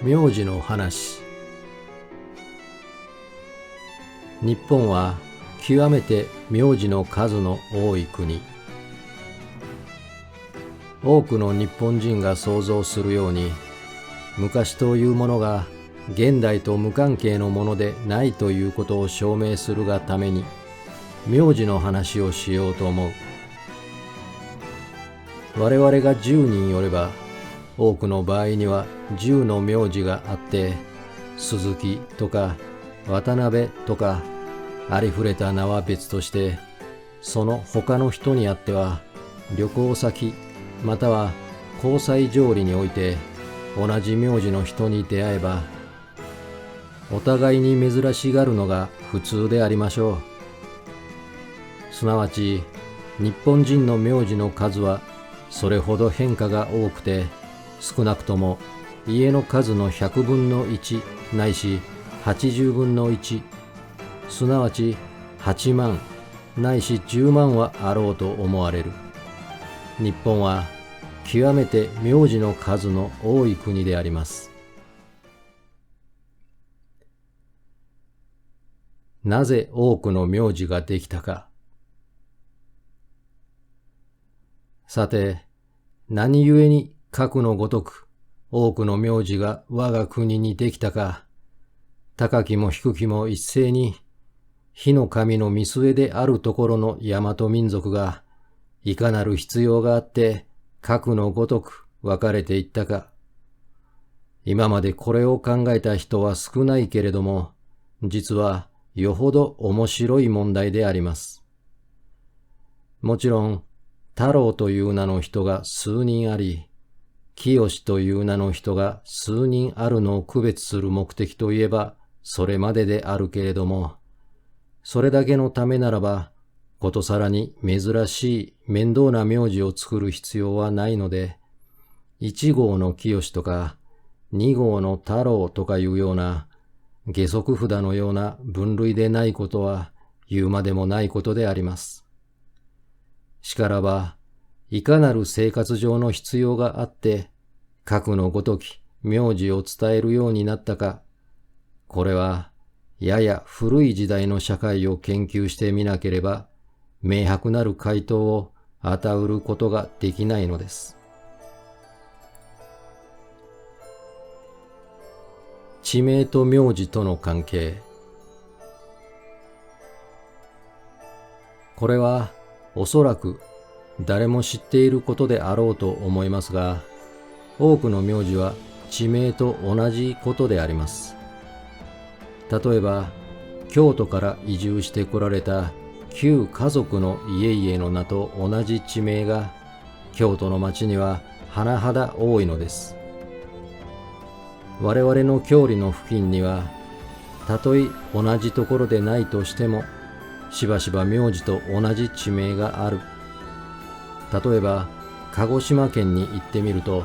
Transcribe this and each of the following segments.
名字の話。日本は極めて名字の数の多い国。多くの日本人が想像するように、昔というものが現代と無関係のものでないということを証明するがために、名字の話をしようと思う。我々が10人よれば、多くの場合には10の名字があって、鈴木とか渡辺とかありふれた名は別として、その他の人にあっては旅行先または交際条理において同じ名字の人に出会えば、お互いに珍しがるのが普通でありましょう。すなわち日本人の名字の数はそれほど変化が多くて、少なくとも家の数の100分の1ないし80分の1、すなわち8万ないし10万はあろうと思われる。日本は極めて名字の数の多い国であります。なぜ多くの名字ができたか。さて、何故にかくのごとく多くの名字が我が国にできたか。高きも低きも一斉に、火の神の見据えであるところの大和民族が、いかなる必要があって、かくのごとく分かれていったか。今までこれを考えた人は少ないけれども、実はよほど面白い問題であります。もちろん、太郎という名の人が数人あり、清という名の人が数人あるのを区別する目的といえば、それまでであるけれども、それだけのためならば、ことさらに珍しい面倒な名字を作る必要はないので、1号の清とか2号の太郎とかいうような下足札のような分類でないことは言うまでもないことであります。しからば、いかなる生活上の必要があって、かくのごとき名字を伝えるようになったか、これはやや古い時代の社会を研究してみなければ、明白なる回答を与うることができないのです。地名と名字との関係。これはおそらく誰も知っていることであろうと思いますが、多くの名字は地名と同じことであります。例えば、京都から移住してこられた旧家族の家々の名と同じ地名が京都の町には甚だ多いのです。我々の郷里の付近には、たとえ同じところでないとしても、しばしば名字と同じ地名がある。例えば、鹿児島県に行ってみると、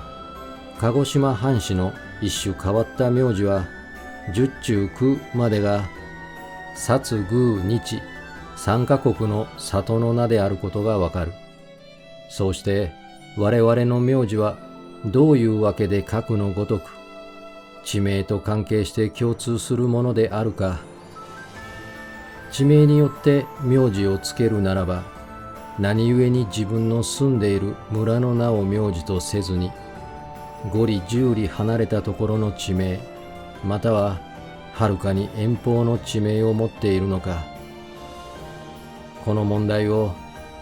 鹿児島藩士の一種変わった名字は、十中九までが、薩宮日三カ国の里の名であることがわかる。そうして我々の名字はどういうわけでかくのごとく地名と関係して共通するものであるか。地名によって名字をつけるならば、何故に自分の住んでいる村の名を名字とせずに、5里10里離れたところの地名、またははるかに遠方の地名を持っているのか。この問題を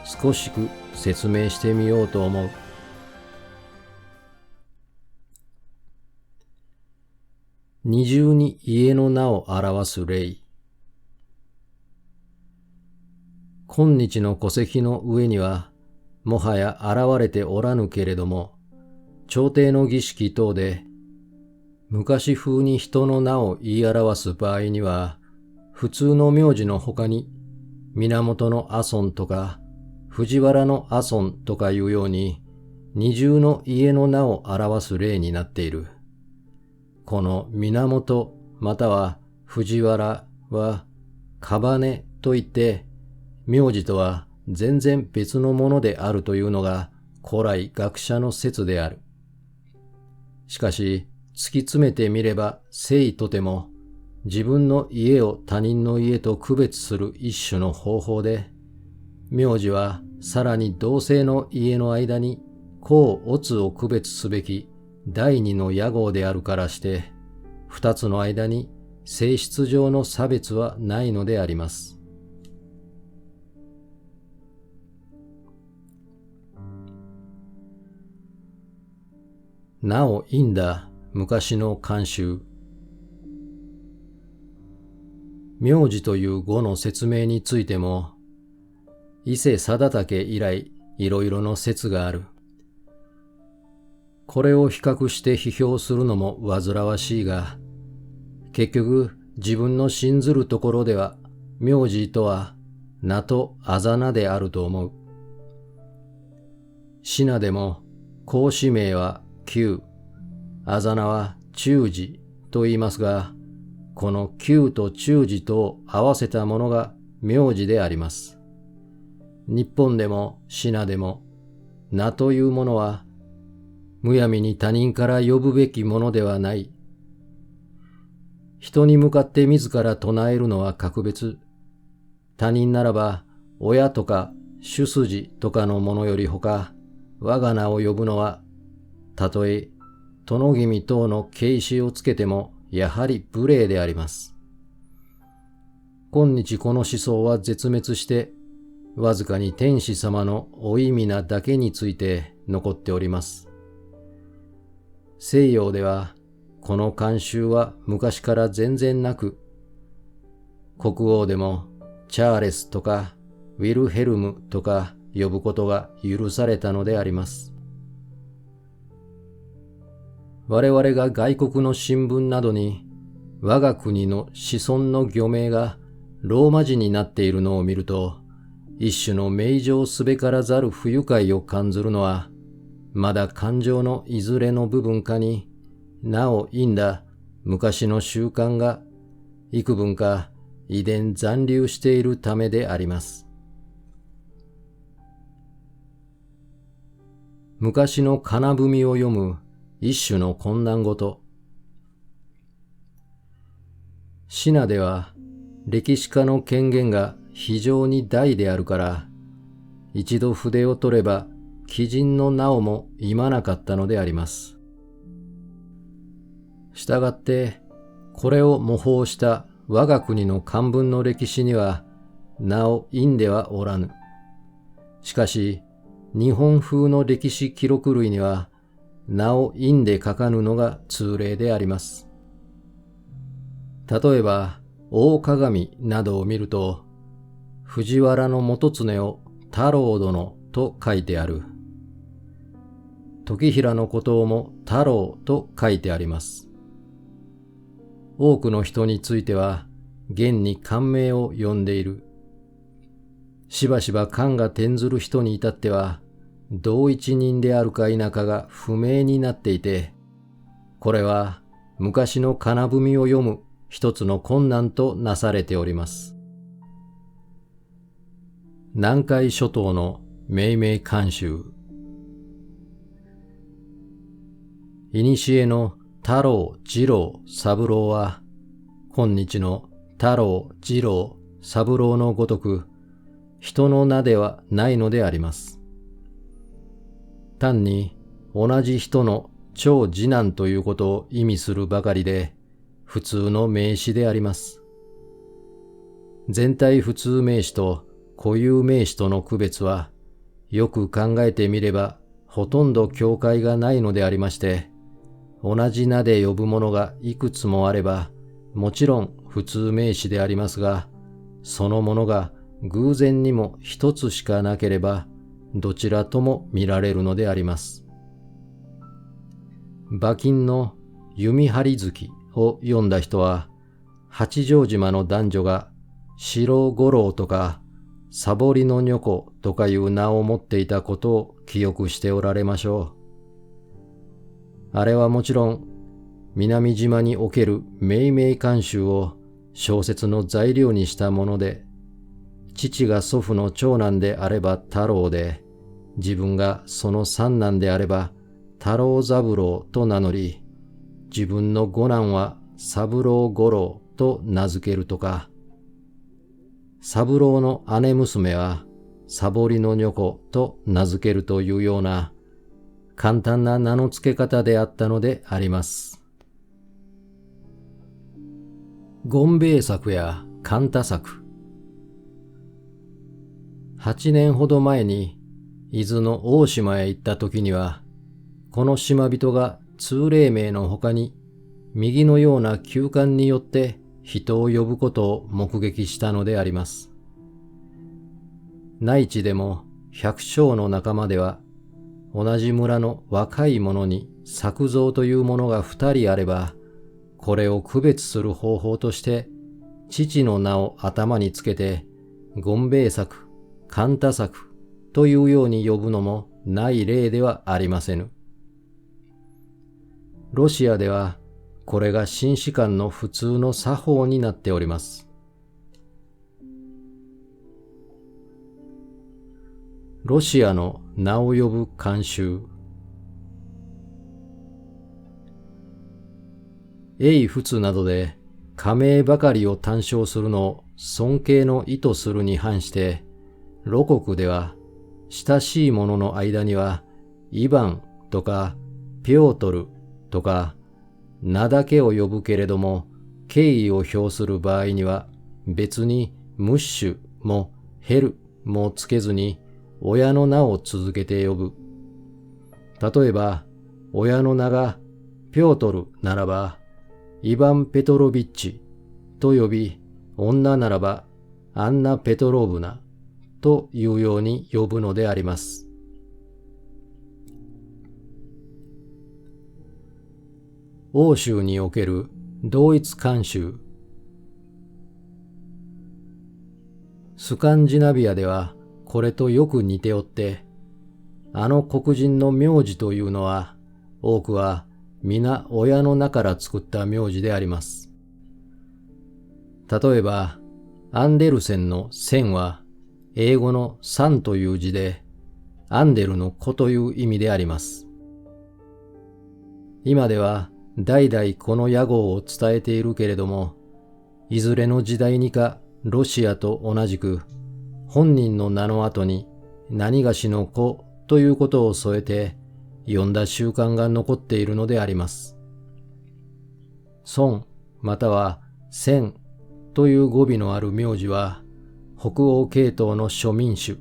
少しく説明してみようと思う。二重に家の名を表す例。今日の戸籍の上には、もはや現れておらぬけれども、朝廷の儀式等で、昔風に人の名を言い表す場合には、普通の名字のほかに、源の阿尊とか、藤原の阿尊とかいうように、二重の家の名を表す例になっている。この源または藤原は、姓といって、名字とは全然別のものであるというのが古来学者の説である。しかし、突き詰めてみれば生とても自分の家を他人の家と区別する一種の方法で、名字はさらに同性の家の間に甲乙を区別すべき第二の屋号であるからして、二つの間に性質上の差別はないのであります。なお因だ昔の慣習。名字という語の説明についても、伊勢貞武以来いろいろの説がある。これを比較して批評するのも煩わしいが、結局自分の信ずるところでは名字とは名とあざ名であると思う。品でも公子名は旧、あざ名は中字と言いますが、この旧と中字とを合わせたものが名字であります。日本でも品でも名というものはむやみに他人から呼ぶべきものではない。人に向かって自ら唱えるのは格別。他人ならば親とか主筋とかのものよりほか、我が名を呼ぶのは、たとえ殿君等の形式をつけてもやはり無礼であります。今日この思想は絶滅して、わずかに天使様のお意味なだけについて残っております。西洋ではこの慣習は昔から全然なく、国王でもチャーレスとかウィルヘルムとか呼ぶことが許されたのであります。我々が外国の新聞などに我が国の子孫の魚名がローマ字になっているのを見ると、一種の名状すべからざる不愉快を感ずるのは、まだ感情のいずれの部分かに、なお因だ昔の習慣が幾分か遺伝残留しているためであります。昔の金文を読む一種の困難事。品では歴史家の権限が非常に大であるから、一度筆を取れば貴人の名をも言わなかったのであります。したがって、これを模倣した我が国の漢文の歴史には、なお因ではおらぬ。しかし、日本風の歴史記録類には、なお因で書かぬのが通例であります。例えば、大鏡などを見ると、藤原元常を太郎殿と書いてある。時平のことをも太郎と書いてあります。多くの人については、現に官名を呼んでいる。しばしば官が転ずる人に至っては、同一人であるか否かが不明になっていて、これは昔の金文を読む一つの困難となされております。南海諸島の命名慣習。いにしえの太郎、次郎、三郎は、今日の太郎、次郎、三郎のごとく、人の名ではないのであります。単に同じ人の長次男ということを意味するばかりで、普通の名詞であります。全体普通名詞と固有名詞との区別は、よく考えてみればほとんど境界がないのでありまして、同じ名で呼ぶものがいくつもあれば、もちろん普通名詞でありますが、そのものが偶然にも一つしかなければ、どちらとも見られるのであります。馬琴の弓張月を読んだ人は、八丈島の男女が四郎五郎とかサボりの女子とかいう名を持っていたことを記憶しておられましょう。あれはもちろん南島における命名慣習を小説の材料にしたもので、父が祖父の長男であれば太郎で、自分がその三男であれば太郎三郎と名乗り、自分の五男は三郎五郎と名付けるとか、三郎の姉娘はサボりの女子と名付けるというような簡単な名の付け方であったのであります。権兵衛作や勘太作。8年ほど前に伊豆の大島へ行った時には、この島人が通例名の他に右のような旧慣によって人を呼ぶことを目撃したのであります。内地でも百姓の仲間では、同じ村の若い者に作蔵というものが2人あれば、これを区別する方法として、父の名を頭につけて、権兵衛作、勘太作というように呼ぶのもない例ではありませぬ。ロシアでは、これが神士間の普通の作法になっております。ロシアの名を呼ぶ慣習。英仏などで家名ばかりを単称するのを尊敬の意図するに反して、露国では親しい者の間にはイヴァンとかピョートルとか名だけを呼ぶけれども敬意を表する場合には別にムッシュもヘルもつけずに親の名を続けて呼ぶ。例えば親の名がピョートルならばイヴァン・ペトロビッチと呼び、女ならばアンナ・ペトローブナというように呼ぶのであります。欧州における同一慣習。スカンジナビアではこれとよく似ておって、あの黒人の名字というのは、多くは皆親の名から作った名字であります。例えば、アンデルセンのセンは、英語のサンという字で、アンデルの子という意味であります。今では代々この屋号を伝えているけれども、いずれの時代にかロシアと同じく、本人の名の後に何がしの子ということを添えて、呼んだ習慣が残っているのであります。孫または千という語尾のある名字は、北欧系統の諸民種、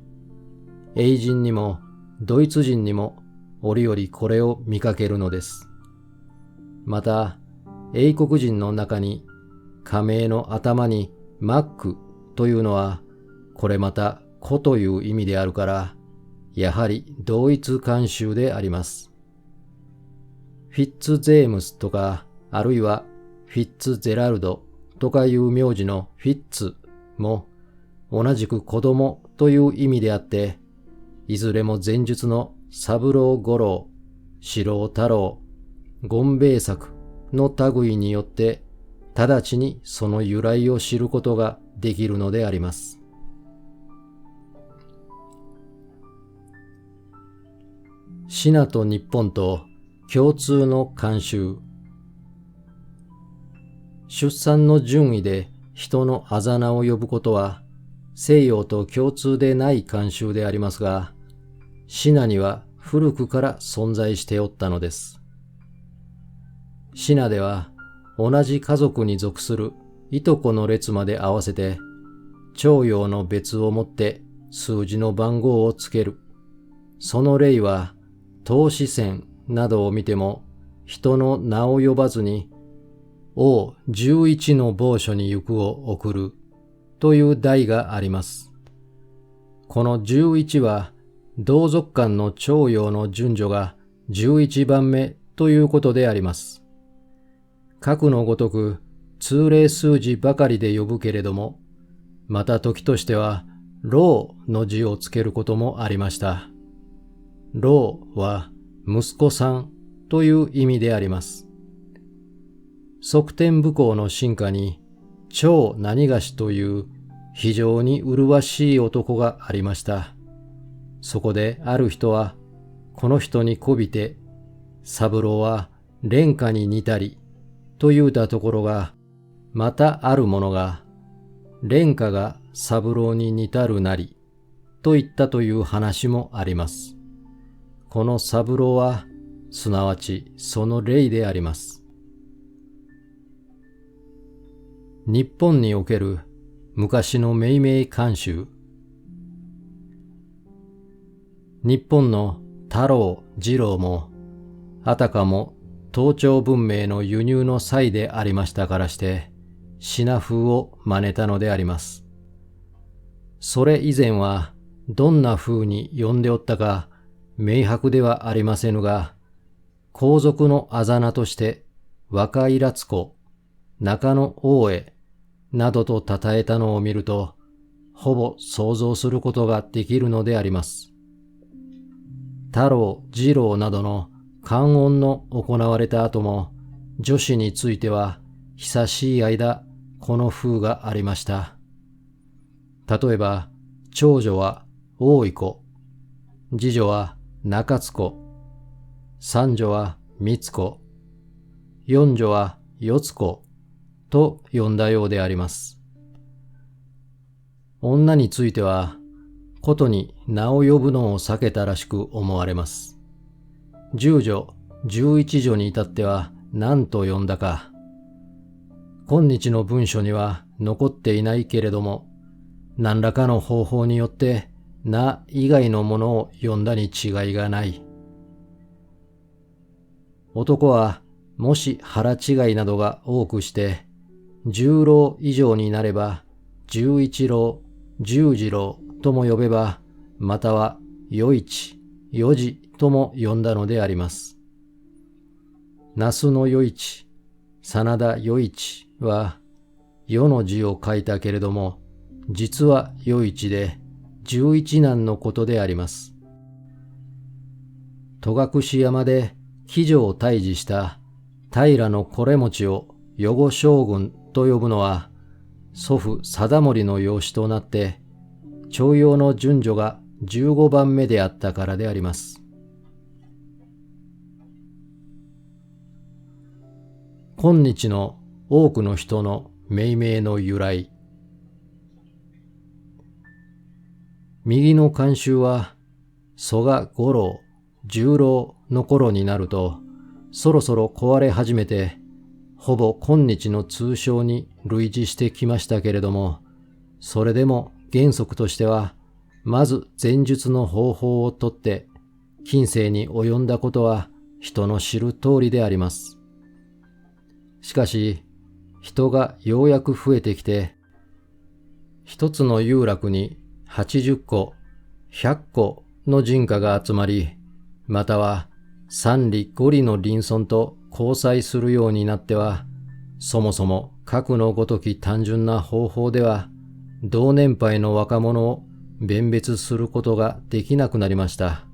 英人にもドイツ人にも折々これを見かけるのです。また、英国人の中に家名の頭にマックというのは、これまた子という意味であるから、やはり同一慣習であります。フィッツゼームスとか、あるいはフィッツゼラルドとかいう名字のフィッツも同じく子供という意味であって、いずれも前述の三郎五郎、四郎太郎、権兵衛作の類によって、直ちにその由来を知ることができるのであります。シナと日本と共通の慣習。出産の順位で人のあざ名を呼ぶことは西洋と共通でない慣習でありますが、シナには古くから存在しておったのです。シナでは同じ家族に属するいとこの列まで合わせて、徴用の別をもって数字の番号をつける。その例は、唐詩選などを見ても、人の名を呼ばずに、王11の某所に行くを送るという題があります。この11は、同族間の徴用の順序が11番目ということであります。格のごとく通例数字ばかりで呼ぶけれども、また時としては、老の字をつけることもありました。老は息子さんという意味であります。側天武功の臣下に長何がしという非常に麗しい男がありました。そこである人はこの人にこびて、三郎は廉価に似たりと言うたところが、またある者が、廉価が三郎に似たるなり、と言ったという話もあります。この三郎は、すなわちその例であります。日本における昔の命名慣習。日本の太郎、次郎も、あたかも東朝文明の輸入の際でありましたからして、品風を真似たのであります。それ以前はどんな風に呼んでおったか明白ではありませぬが、皇族のあざ名として若井良子、中野大江などと称えたのを見ると、ほぼ想像することができるのであります。太郎、次郎などの官音の行われた後も、女子については久しい間この風がありました。例えば、長女は大井子、次女は中津子、三女は三津子、四女は四津子と呼んだようであります。女については、ことに名を呼ぶのを避けたらしく思われます。10女、11女に至っては何と呼んだか。今日の文書には残っていないけれども、何らかの方法によって名以外のものを呼んだに違いがない。男はもし腹違いなどが多くして、10郎以上になれば11郎、十次郎とも呼べば、または余一、余次とも呼んだのであります。那須の余一、真田余一は、余の字を書いたけれども、実は余一で11男のことであります。戸隠山で騎乗を退治した平惟持を余後将軍と呼ぶのは、祖父貞盛の養子となって、徴用の順序が15番目であったからであります。今日の多くの人の命名の由来。右の慣習は、曽我五郎、十郎の頃になると、そろそろ壊れ始めて、ほぼ今日の通称に類似してきましたけれども、それでも原則としては、まず前述の方法をとって、近世に及んだことは人の知る通りであります。しかし、人がようやく増えてきて、一つの遊楽に80個、100個の人家が集まり、または3里5里の隣村と交際するようになっては、そもそも核のごとき単純な方法では、同年配の若者を弁別することができなくなりました。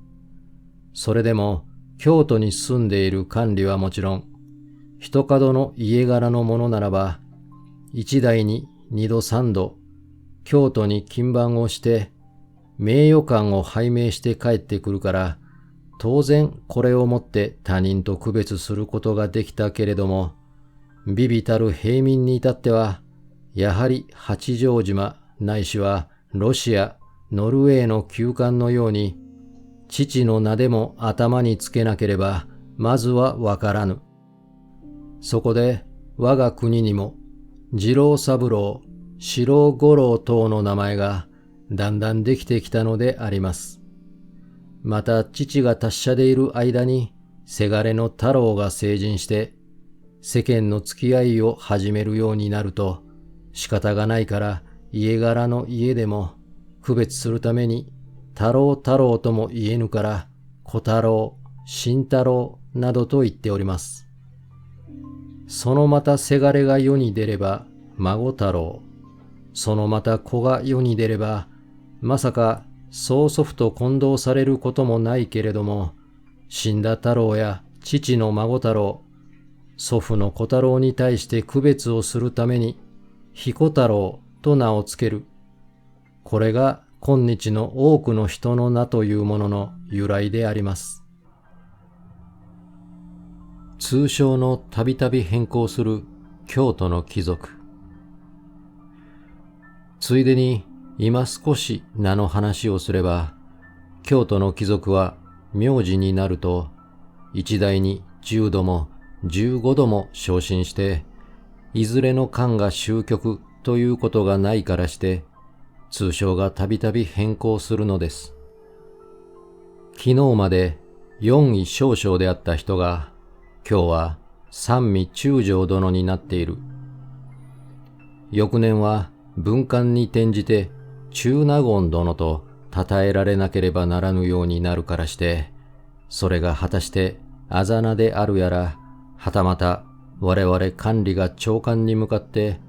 それでも京都に住んでいる官吏はもちろん、一角の家柄のものならば、一代に二度三度、京都に勤番をして、名誉館を拝命して帰ってくるから、当然これをもって他人と区別することができたけれども、微々たる平民に至っては、やはり八丈島ないしはロシア、ノルウェーの旧館のように、父の名でも頭につけなければ、まずはわからぬ。そこで我が国にも、次郎三郎、四郎五郎等の名前がだんだんできてきたのであります。また父が達者でいる間に、せがれの太郎が成人して、世間の付き合いを始めるようになると、仕方がないから家柄の家でも区別するために、太郎太郎とも言えぬから、小太郎、新太郎などと言っております。そのまたせがれが世に出れば孫太郎、そのまた子が世に出れば、まさか曽祖父と混同されることもないけれども、死んだ太郎や父の孫太郎、祖父の小太郎に対して区別をするために、彦太郎と名をつける。これが今日の多くの人の名というものの由来であります。通称のたびたび変更する京都の貴族。ついでに今少し名の話をすれば、京都の貴族は名字になると一代に10度も15度も昇進して、いずれの官が終局ということがないからして、通称がたびたび変更するのです。昨日まで4位少将であった人が、今日は三位中将殿になっている。翌年は文官に転じて中納言殿と称えられなければならぬようになるからして、それが果たしてあざなであるやら、はたまた我々官吏が長官に向かって、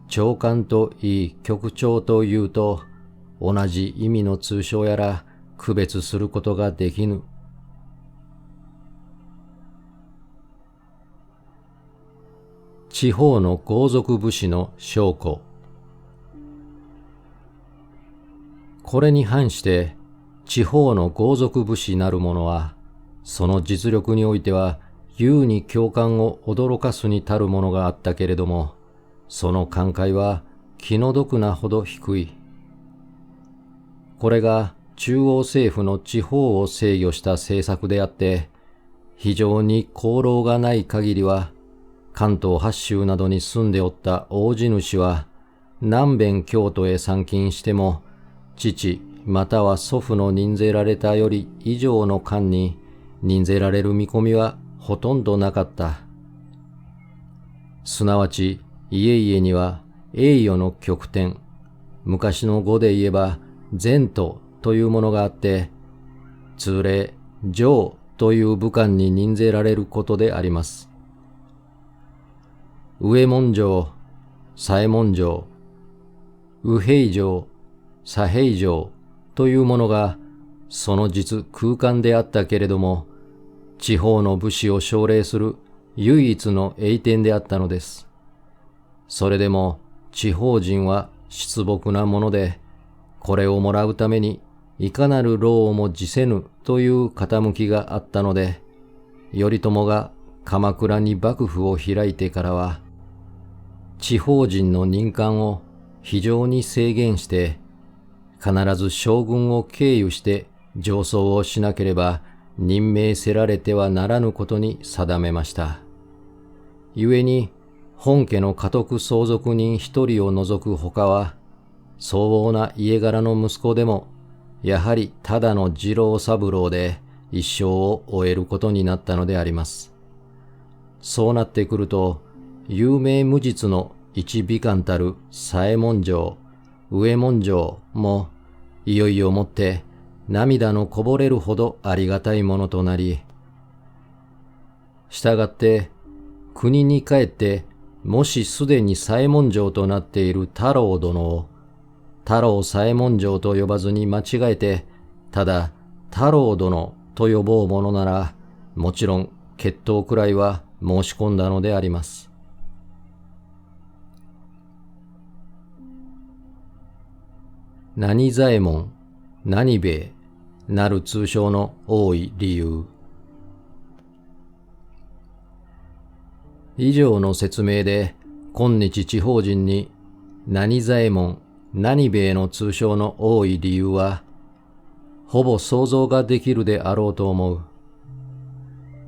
長官といい局長というと、同じ意味の通称やら区別することができぬ。地方の豪族武士の将校。これに反して地方の豪族武士なる者は、その実力においては優に教官を驚かすに足るものがあったけれども、その感慨は気の毒なほど低い。これが中央政府の地方を制御した政策であって、非常に功労がない限りは、関東八州などに住んでおった大地主は、何遍京都へ参勤しても、父または祖父の任ぜられたより以上の官に任ぜられる見込みはほとんどなかった。すなわち家々には栄誉の極点、昔の語で言えば前途というものがあって、通例上という武官に任ぜられることであります。上門城、左衛門城、右平城、左平城というものがその実空間であったけれども、地方の武士を奨励する唯一の栄典であったのです。それでも地方人は失朴なもので、これをもらうためにいかなる労も辞せぬという傾きがあったので、頼朝が鎌倉に幕府を開いてからは、地方人の任官を非常に制限して、必ず将軍を経由して上奏をしなければ任命せられてはならぬことに定めました。故に本家の家督相続人一人を除くほかは、相応な家柄の息子でも、やはりただの次郎三郎で一生を終えることになったのであります。そうなってくると、有名無実の一美官たる左衛門城、上門城も、いよいよもって涙のこぼれるほどありがたいものとなり、したがって国に帰って、もしすでに左衛門城となっている太郎殿を、太郎左衛門城と呼ばずに間違えて、ただ太郎殿と呼ぼうものなら、もちろん決闘くらいは申し込んだのであります。何左衛門、何兵衛なる通称の多い理由。以上の説明で、今日地方人に何左衛門、何兵衛の通称の多い理由は、ほぼ想像ができるであろうと思う。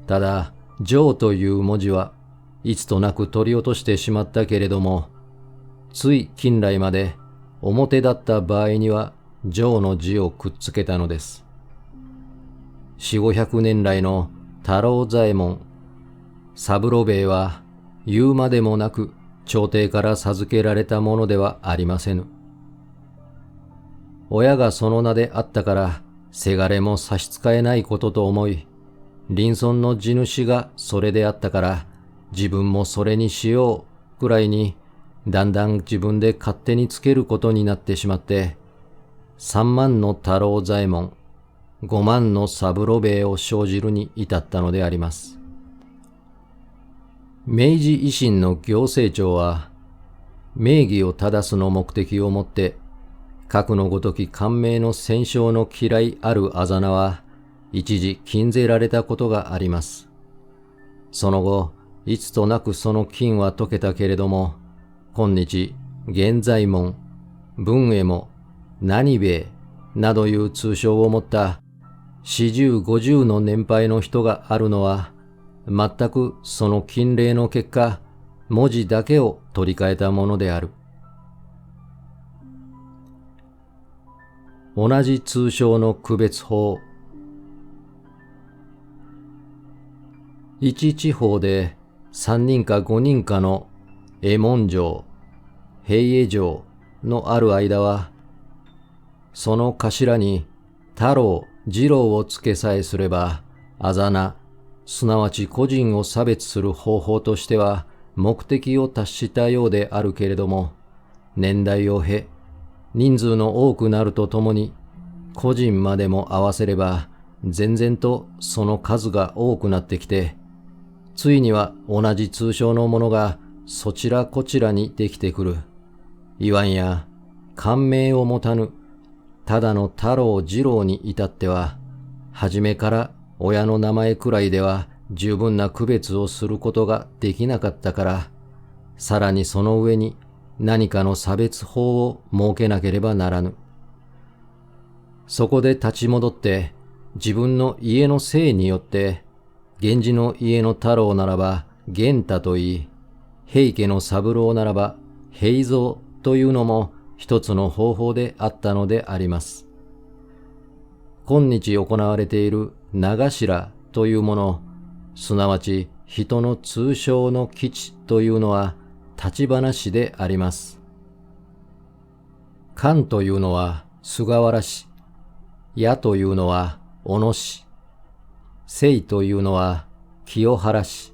ただ、上という文字はいつとなく取り落としてしまったけれども、つい近来まで表だった場合には上の字をくっつけたのです。四五百年来の太郎左衛門、三郎兵衛は言うまでもなく朝廷から授けられたものではありませぬ。親がその名であったからせがれも差し支えないことと思い、隣村の地主がそれであったから自分もそれにしようくらいに、だんだん自分で勝手につけることになってしまって、3万の太郎左衛門、5万の三郎兵衛を生じるに至ったのであります。明治維新の行政庁は、名義を正すの目的をもって、核のごとき官名の戦勝の嫌いあるあざなは、一時禁ぜられたことがあります。その後、いつとなくその禁は解けたけれども、今日、現在門、文右衛門、何兵衛などいう通称を持った40、50の年配の人があるのは、全くその禁令の結果、文字だけを取り替えたものである。同じ通称の区別法。一地方で3人か5人かの右衛門城、平江城のある間は、その頭に太郎、次郎をつけさえすれば、あざな、すなわち個人を差別する方法としては目的を達したようであるけれども、年代を経、人数の多くなるとともに、個人までも合わせれば、全然とその数が多くなってきて、ついには同じ通称のものがそちらこちらにできてくる。いわんや、感銘を持たぬ、ただの太郎次郎に至っては、初めから親の名前くらいでは十分な区別をすることができなかったから、さらにその上に何かの差別法を設けなければならぬ。そこで立ち戻って自分の家の姓によって、源氏の家の太郎ならば源太といい、平家の三郎ならば平蔵というのも一つの方法であったのであります。今日行われている名頭というもの、すなわち人の通称の基地というのは立ち話であります。官というのは菅原氏、矢というのは小野氏、姓というのは清原氏、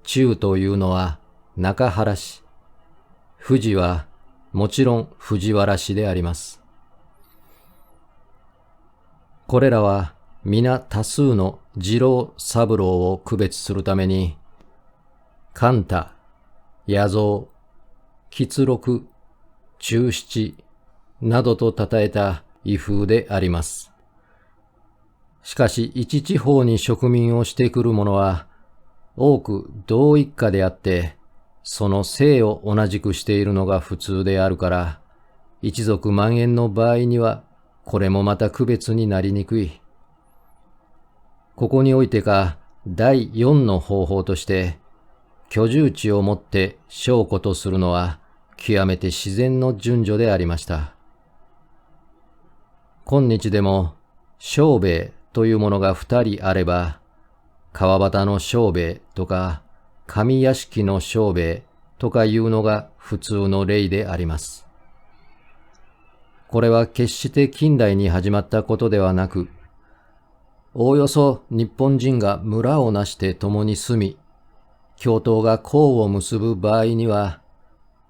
中というのは中原氏、藤はもちろん藤原氏であります。これらは皆多数の次郎三郎を区別するために、勘太、弥蔵、吉六、中七などと称えた異風であります。しかし一地方に植民をしてくる者は、多く同一家であって、その姓を同じくしているのが普通であるから、一族蔓延の場合には、これもまた区別になりにくい。ここにおいてか、第4の方法として、居住地をもって証拠とするのは、極めて自然の順序でありました。今日でも、庄兵衛というものが2人あれば、川端の庄兵衛とか、上屋敷の庄兵衛とかいうのが普通の例であります。これは決して近代に始まったことではなく、おおよそ日本人が村をなして共に住み、共闘が功を結ぶ場合には、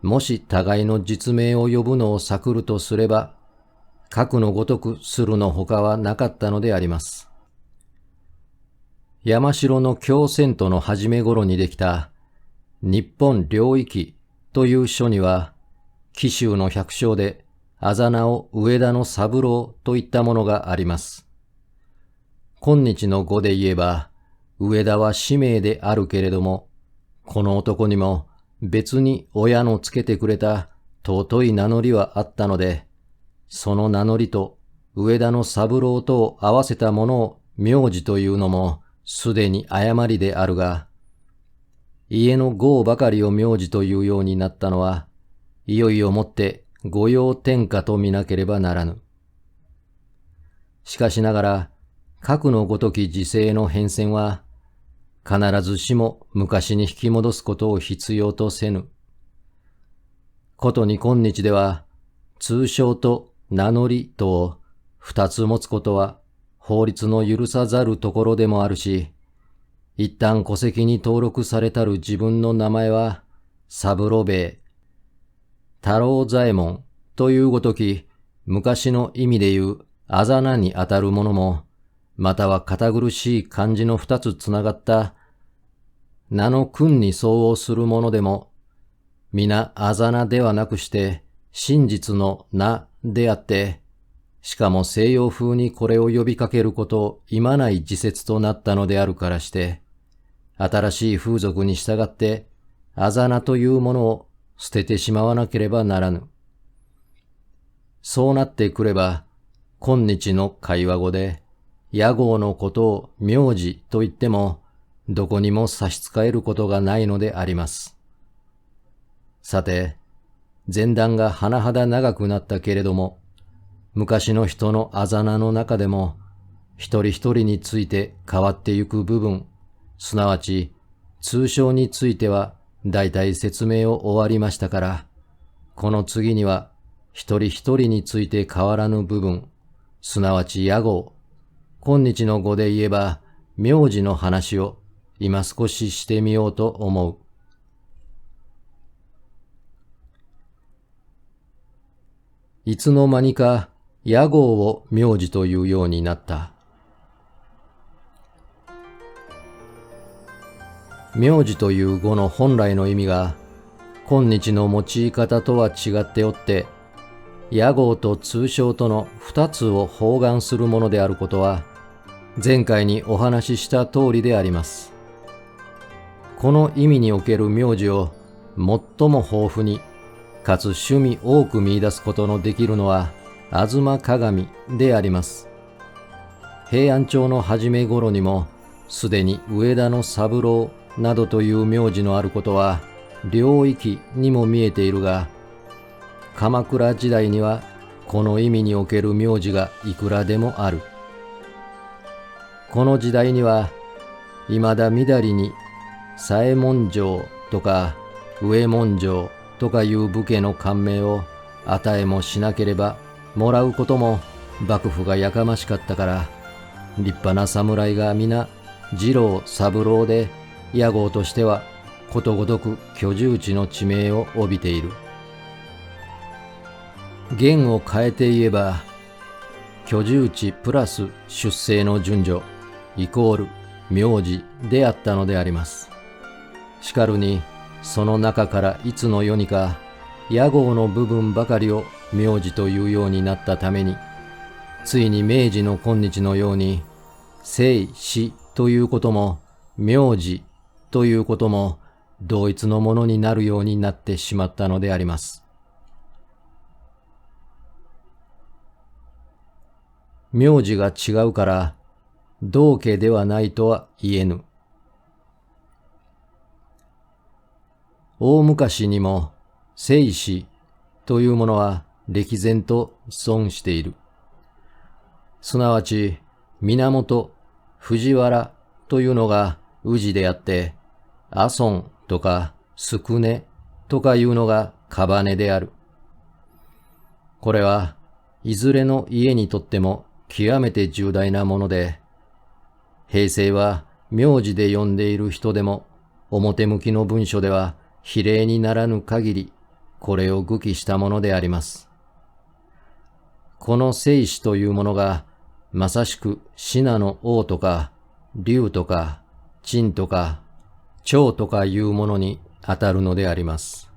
もし互いの実名を呼ぶのを避くるとすれば、核のごとくするのほかはなかったのであります。山城の京遷都の初め頃にできた日本領域という書には、紀州の百姓であざ名を上田の三郎といったものがあります。今日の語で言えば、上田は氏名であるけれども、この男にも別に親のつけてくれた尊い名乗りはあったので、その名乗りと上田の三郎とを合わせたものを名字というのもすでに誤りであるが、家の号ばかりを名字というようになったのは、いよいよもって御用天下と見なければならぬ。しかしながら、核のごとき時勢の変遷は、必ずしも昔に引き戻すことを必要とせぬ。ことに今日では、通称と名乗りとを二つ持つことは法律の許さざるところでもあるし、一旦戸籍に登録されたる自分の名前は、三郎兵衛、太郎左衛門というごとき、昔の意味で言うあざ名にあたるものも、または堅苦しい漢字の二つつながった名の訓に相応するものでも、皆あざ名ではなくして真実の名であって、しかも西洋風にこれを呼びかけることを忌まない時節となったのであるからして、新しい風俗に従ってあざなというものを捨ててしまわなければならぬ。そうなってくれば、今日の会話語で屋号のことを名字と言っても、どこにも差し支えることがないのであります。さて、前段が甚だ長くなったけれども、昔の人のあざなの中でも、一人一人について変わってゆく部分、すなわち通称については大体説明を終わりましたから、この次には一人一人について変わらぬ部分、すなわち屋号、今日の語で言えば名字の話を今少ししてみようと思う。いつの間にか屋号を名字というようになった。名字という語の本来の意味が今日の用い方とは違っておって、屋号と通称との二つを包含するものであることは前回にお話しした通りであります。この意味における名字を最も豊富にかつ趣味多く見出すことのできるのは吾妻鏡であります。平安朝の初め頃にもすでに上田の三郎などという名字のあることは領域にも見えているが、鎌倉時代にはこの意味における名字がいくらでもある。この時代には今田みだりに左衛門城とか上門城とかいう武家の官名を与えもしなければもらうことも幕府がやかましかったから、立派な侍が皆次郎三郎で屋号としてはことごとく居住地の地名を帯びている。言を変えて言えば、居住地プラス出生の順序イコール名字であったのであります。しかるにその中からいつの世にか屋号の部分ばかりを名字というようになったために、ついに明治の今日のように生死ということも名字ということも同一のものになるようになってしまったのであります。名字が違うから同家ではないとは言えぬ。大昔にも生死というものは歴然と存している。すなわち源、藤原というのが氏であって、阿孫とか宿根とかいうのが姓である。これはいずれの家にとっても極めて重大なもので、平成は名字で呼んでいる人でも表向きの文書では比例にならぬ限りこれを具記したものであります。この生死というものがまさしく信濃王とか龍とか陳とか長とかいうものにあたるのであります。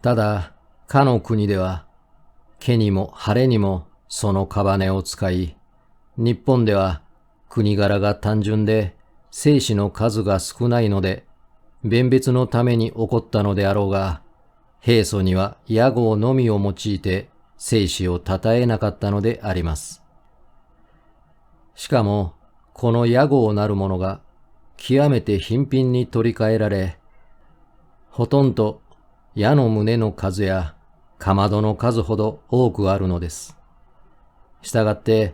ただかの国では家にも晴れにもその姓を使い、日本では国柄が単純で生死の数が少ないので弁別のために起こったのであろうが、平素には屋号のみを用いて生死をたたえなかったのであります。しかもこの屋号なるものが極めて頻繁に取り替えられ、ほとんど矢の胸の数やかまどの数ほど多くあるのです。したがって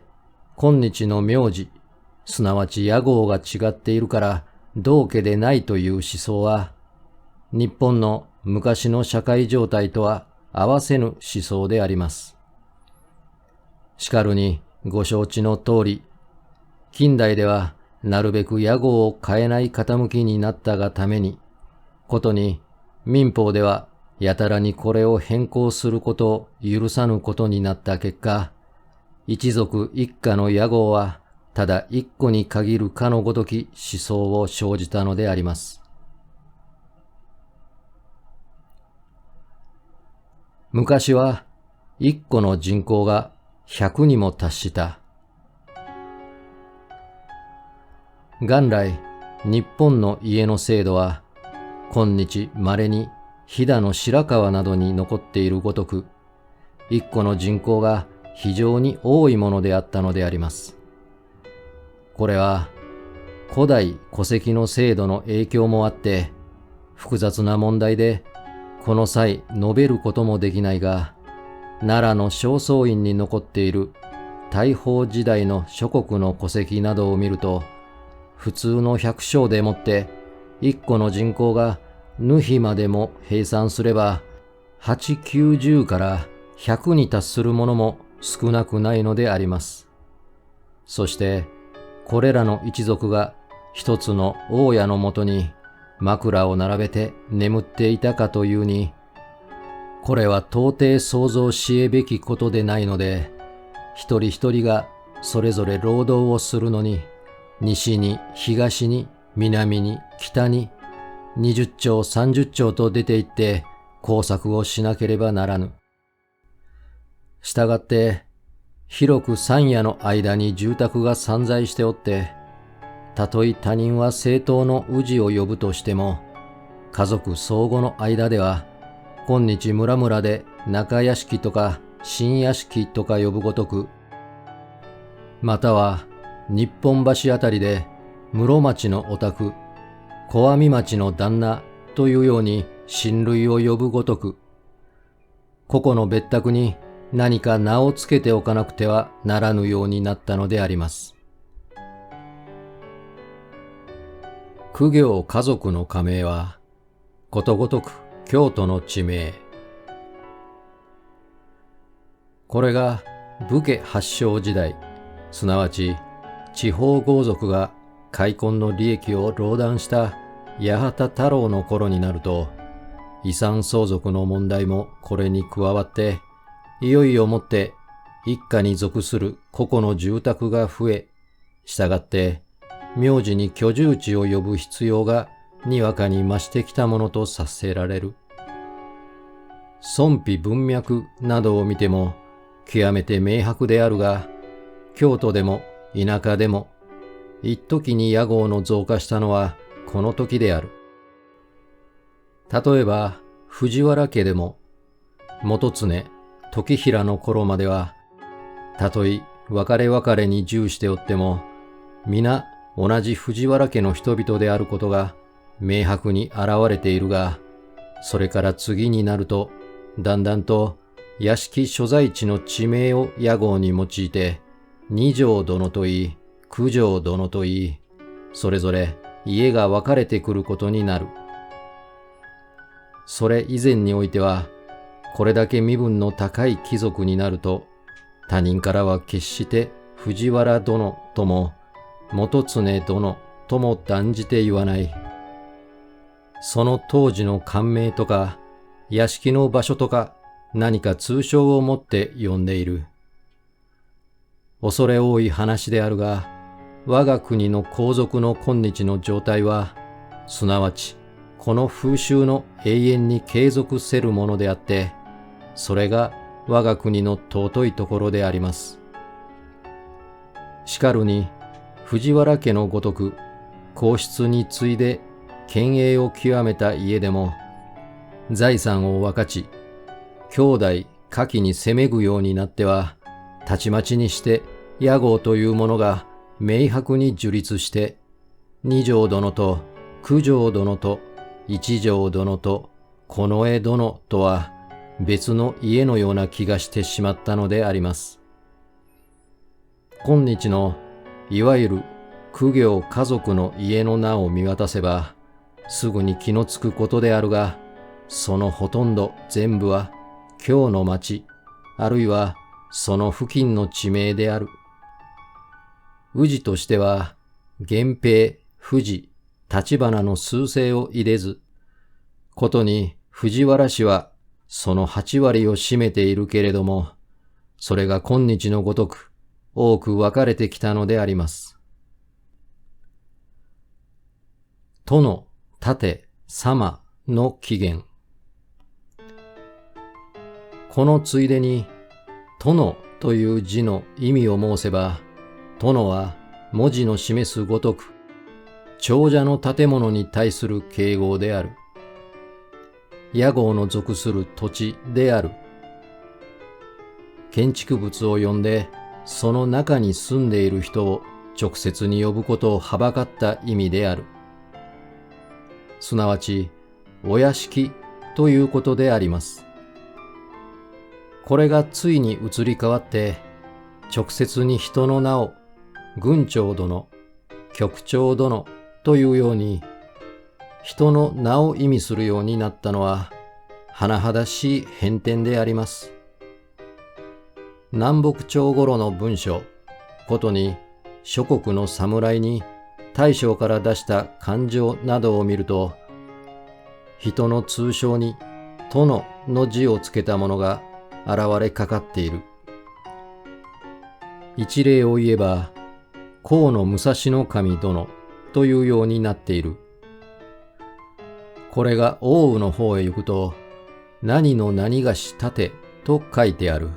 今日の名字、すなわち屋号が違っているから同家でないという思想は、日本の昔の社会状態とは合わせぬ思想であります。しかるにご承知の通り、近代ではなるべく屋号を変えない傾きになったがために、ことに民法ではやたらにこれを変更することを許さぬことになった結果、一族一家の屋号はただ一個に限るかのごとき思想を生じたのであります。昔は一個の人口が100にも達した。元来日本の家の制度は、今日稀に飛騨の白川などに残っているごとく、一戸の人口が非常に多いものであったのであります。これは、古代戸籍の制度の影響もあって、複雑な問題で、この際述べることもできないが、奈良の正倉院に残っている大宝時代の諸国の戸籍などを見ると、普通の百姓でもって一戸の人口がぬひまでも計算すれば8、90から100に達するものも少なくないのであります。そしてこれらの一族が一つの大家のもとに枕を並べて眠っていたかというに、これは到底想像し得べきことでないので、一人一人がそれぞれ労働をするのに、西に東に南に北に20丁30丁と出て行って工作をしなければならぬ。したがって、広く山野の間に住宅が散在しておって、たとえ他人は政党の氏を呼ぶとしても、家族相互の間では、今日村々で中屋敷とか新屋敷とか呼ぶごとく、または日本橋あたりで室町のお宅、小網町の旦那というように親類を呼ぶごとく、個々の別宅に何か名をつけておかなくてはならぬようになったのであります。公行家族の家名は、ことごとく京都の地名。これが武家発祥時代、すなわち地方豪族が開墾の利益を壟断した八幡太郎の頃になると、遺産相続の問題もこれに加わって、いよいよもって一家に属する個々の住宅が増え、したがって名字に居住地を呼ぶ必要がにわかに増してきたものと察せられる。尊卑文脈などを見ても極めて明白であるが、京都でも田舎でも一時に屋号の増加したのはこの時である。例えば藤原家でも元常、時平の頃までは、たとえ別れ別れに従しておっても、皆同じ藤原家の人々であることが明白に現れているが、それから次になると、だんだんと屋敷所在地の地名を屋号に用いて、二条殿といい、九条殿といい、それぞれ家が分かれてくることになる。それ以前においては、これだけ身分の高い貴族になると、他人からは決して藤原殿とも元常殿とも断じて言わない。その当時の官名とか屋敷の場所とか何か通称を持って呼んでいる。恐れ多い話であるが、我が国の皇族の今日の状態は、すなわちこの風習の永遠に継続せるものであって、それが我が国の尊いところであります。しかるに藤原家のごとく皇室に次いで権栄を極めた家でも、財産を分かち、兄弟下記にせめぐようになっては、たちまちにして屋号というものが明白に樹立して、二条殿と九条殿と一条殿と近衛殿とは別の家のような気がしてしまったのであります。今日のいわゆる公行家族の家の名を見渡せば、すぐに気のつくことであるが、そのほとんど全部は京の町、あるいはその付近の地名である。氏としては、源平、藤、立花の数姓を入れず、ことに藤原氏はその8割を占めているけれども、それが今日のごとく多く分かれてきたのであります。殿、立、様の起源。このついでに、殿という字の意味を申せば、殿は文字の示すごとく、長者の建物に対する敬語である。屋号の属する土地である。建築物を呼んで、その中に住んでいる人を直接に呼ぶことをはばかった意味である。すなわち、お屋敷ということであります。これがついに移り変わって、直接に人の名を軍長殿、局長殿というように、人の名を意味するようになったのは、甚だしい変転であります。南北朝頃の文書ことに、諸国の侍に大将から出した勘定などを見ると、人の通称に殿の字をつけたものが現れかかっている。一例を言えば、河野武蔵守殿というようになっている。これが奥羽の方へ行くと、何の何がし建てと書いてある。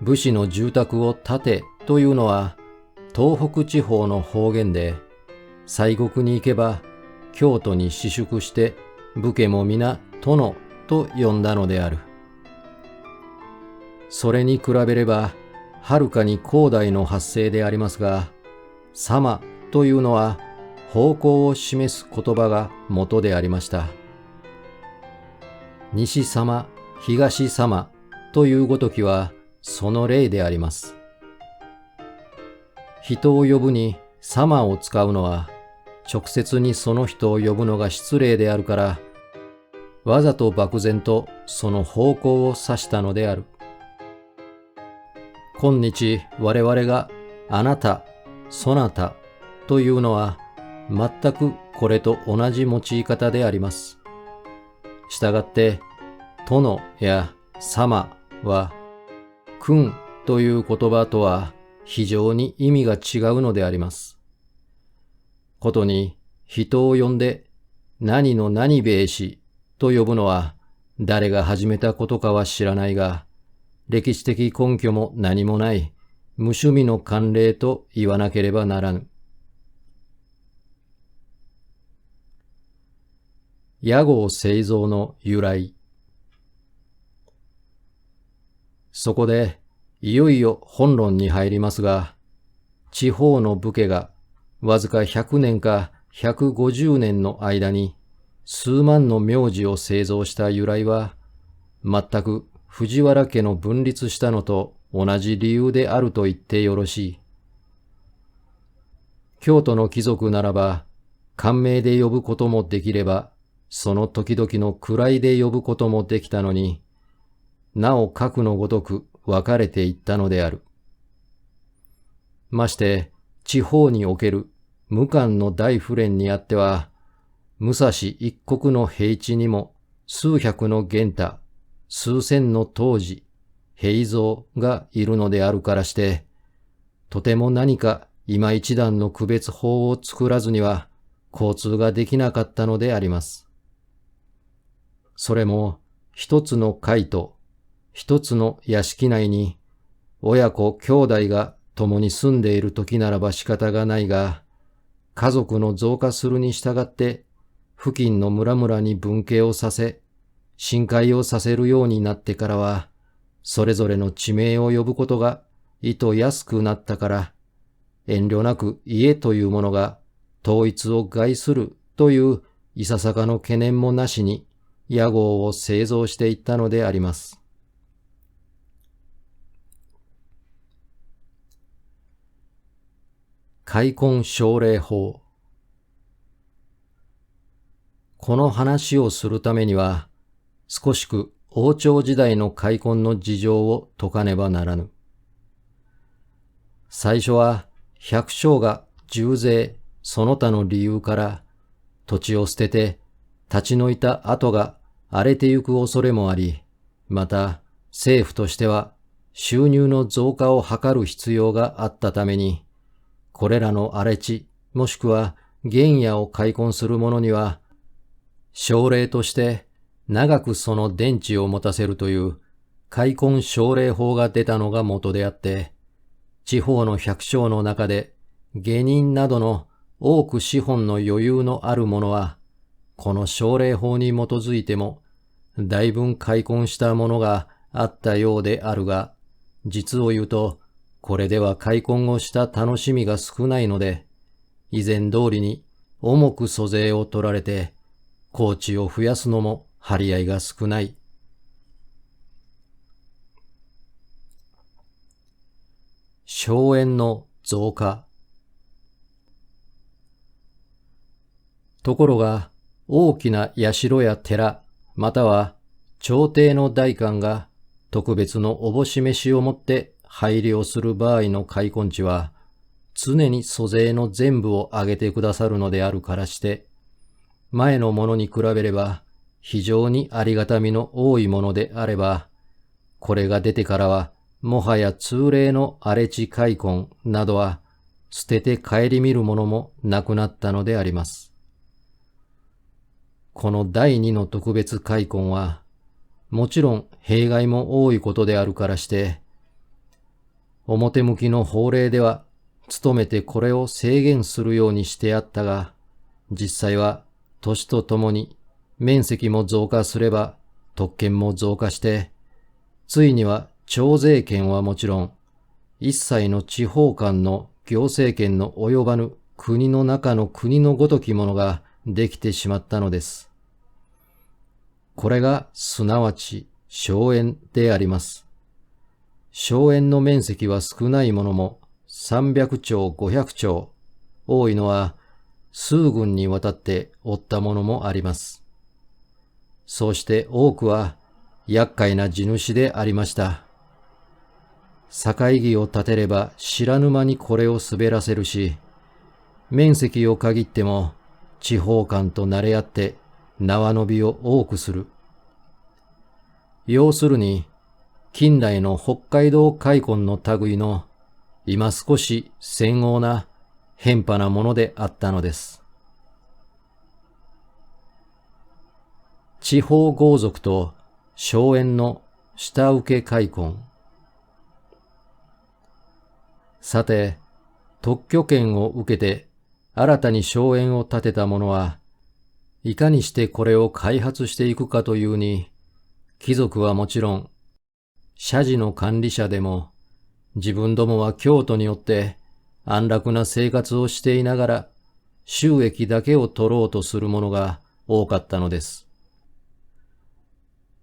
武士の住宅を建てというのは、東北地方の方言で、西国に行けば、京都に私宿して、武家も皆殿と呼んだのである。それに比べれば、はるかに広大の発声でありますが、様というのは、方向を示す言葉が元でありました。西様、東様というごときは、その例であります。人を呼ぶに様を使うのは、直接にその人を呼ぶのが失礼であるから、わざと漠然とその方向を指したのである。今日我々があなた、そなたというのは、全くこれと同じ用い方であります。したがって、殿や様は、君という言葉とは非常に意味が違うのであります。ことに人を呼んで何の何兵衛氏と呼ぶのは誰が始めたことかは知らないが、歴史的根拠も何もない無趣味の慣例と言わなければならぬ。屋号製造の由来。そこでいよいよ本論に入りますが、地方の武家がわずか100年か150年の間に数万の名字を製造した由来は、全く藤原家の分立したのと同じ理由であると言ってよろしい。京都の貴族ならば、官名で呼ぶこともできれば、その時々の位で呼ぶこともできたのに、なお格のごとく分かれていったのである。まして、地方における無官の大不練にあっては、武蔵一国の平地にも数百の玄太、数千の当時、平蔵がいるのであるからして、とても何か今一段の区別法を作らずには交通ができなかったのであります。それも一つの会と一つの屋敷内に親子兄弟が共に住んでいる時ならば仕方がないが、家族の増加するに従って付近の村々に分家をさせ、親会をさせるようになってからは、それぞれの地名を呼ぶことがいと安くなったから、遠慮なく家というものが統一を害するといういささかの懸念もなしに屋号を製造していったのであります。開墾奨励法。この話をするためには、少しく王朝時代の開墾の事情を解かねばならぬ。最初は百姓が重税その他の理由から土地を捨てて立ち退いた跡が荒れてゆく恐れもあり、また政府としては収入の増加を図る必要があったために、これらの荒れ地もしくは原野を開墾する者には、奨励として長くその田地を持たせるという開墾奨励法が出たのが元であって、地方の百姓の中で下人などの多く資本の余裕のある者は、この奨励法に基づいても、大分開墾したものがあったようであるが、実を言うと、これでは開墾をした楽しみが少ないので、以前通りに重く租税を取られて、耕地を増やすのも張り合いが少ない。荘園の増加。ところが、大きな社や寺、または朝廷の代官が特別のおぼし飯をもって配慮する場合の開墾地は、常に租税の全部を上げてくださるのであるからして、前のものに比べれば非常にありがたみの多いものであれば、これが出てからは、もはや通例の荒れ地開墾などは捨てて顧みるものもなくなったのであります。この第二の特別開墾は、もちろん弊害も多いことであるからして、表向きの法令では努めてこれを制限するようにしてあったが、実際は年とともに面積も増加すれば特権も増加して、ついには徴税権はもちろん、一切の地方間の行政権の及ばぬ国の中の国のごときものができてしまったのです。これがすなわち荘園であります。荘園の面積は少ないものも300町500町、多いのは数郡にわたって負ったものもあります。そうして多くは厄介な地主でありました。境木を立てれば知らぬ間にこれを滑らせるし、面積を限っても地方間と慣れ合って縄伸びを多くする。要するに、近代の北海道開墾の類の今少し専横な偏頗なものであったのです。地方豪族と荘園の下請け開墾。さて、特許権を受けて新たに荘園を建てた者は、いかにしてこれを開発していくかというに、貴族はもちろん、社寺の管理者でも、自分どもは京都によって安楽な生活をしていながら、収益だけを取ろうとする者が多かったのです。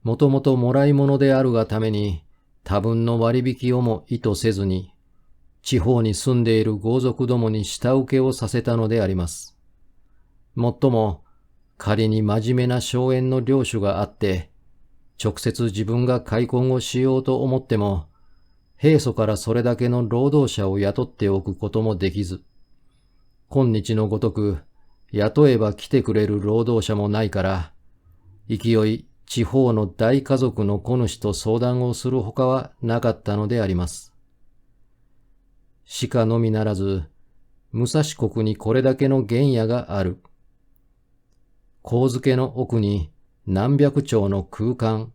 もともともらい物であるがために、多分の割引をも意図せずに、地方に住んでいる豪族どもに下請けをさせたのであります。もっとも、仮に真面目な荘園の領主があって、直接自分が開墾をしようと思っても、平素からそれだけの労働者を雇っておくこともできず、今日のごとく、雇えば来てくれる労働者もないから、勢い地方の大家族の子主と相談をするほかはなかったのであります。しかのみならず、武蔵国にこれだけの原野がある。神漬の奥に何百町の空間、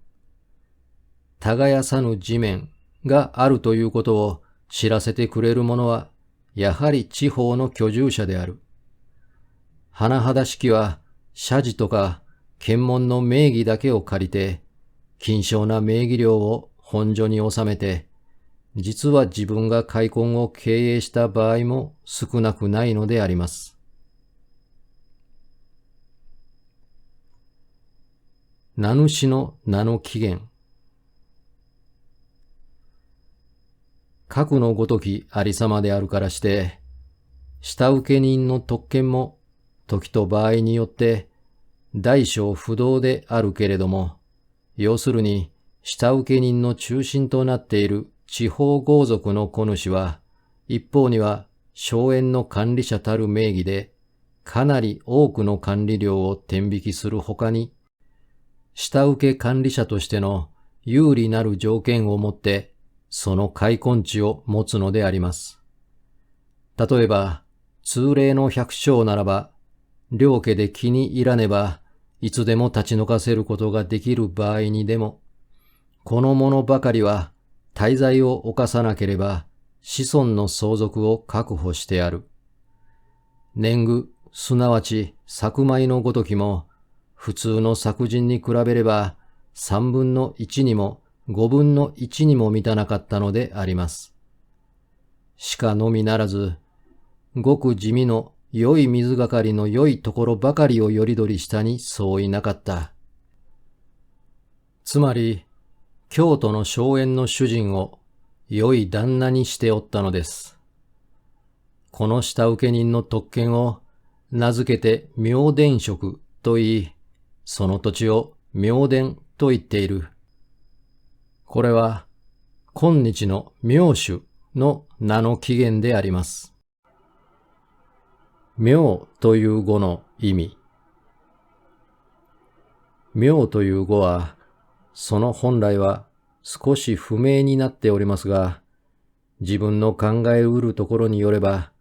耕さぬ地面があるということを知らせてくれる者は、やはり地方の居住者である。甚だしきは、社寺とか検問の名義だけを借りて、金少な名義料を本所に納めて、実は自分が開墾を経営した場合も少なくないのであります。名主の名の起源。格のごときありさまであるからして、下請け人の特権も時と場合によって大小不動であるけれども、要するに下請け人の中心となっている地方豪族の子主は、一方には荘園の管理者たる名義で、かなり多くの管理料を天引きするほかに、下請け管理者としての有利なる条件をもって、その開墾地を持つのであります。例えば、通例の百姓ならば、領家で気に入らねば、いつでも立ち退かせることができる場合にでも、この者ばかりは、大罪を犯さなければ子孫の相続を確保してある。年貢、すなわち作米のごときも、普通の作人に比べれば、三分の一にも五分の一にも満たなかったのであります。鹿のみならず、ごく地味の良い水がかりの良いところばかりをよりどりしたにそういなかった。つまり、京都の荘園の主人を良い旦那にしておったのです。この下請け人の特権を名付けて明田職と言い、その土地を明田と言っている。これは今日の明主の名の起源であります。明という語の意味。明という語は、その本来は少し不明になっておりますが、自分の考えうるところによれば、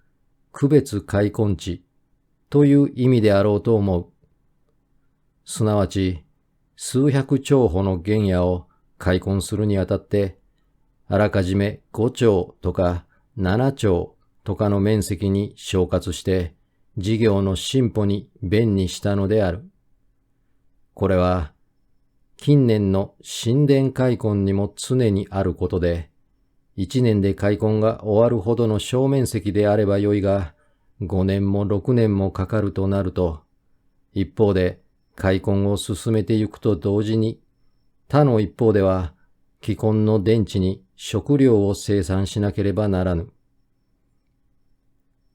区別開墾地という意味であろうと思う。すなわち、数百町歩の原野を開墾するにあたって、あらかじめ5町とか7町とかの面積に昇格して、事業の進歩に便にしたのである。これは、近年の神殿開墾にも常にあることで、1年で開墾が終わるほどの小面積であればよいが、5年も6年もかかるとなると、一方で開墾を進めてゆくと同時に、他の一方では、既婚の田地に食料を生産しなければならぬ。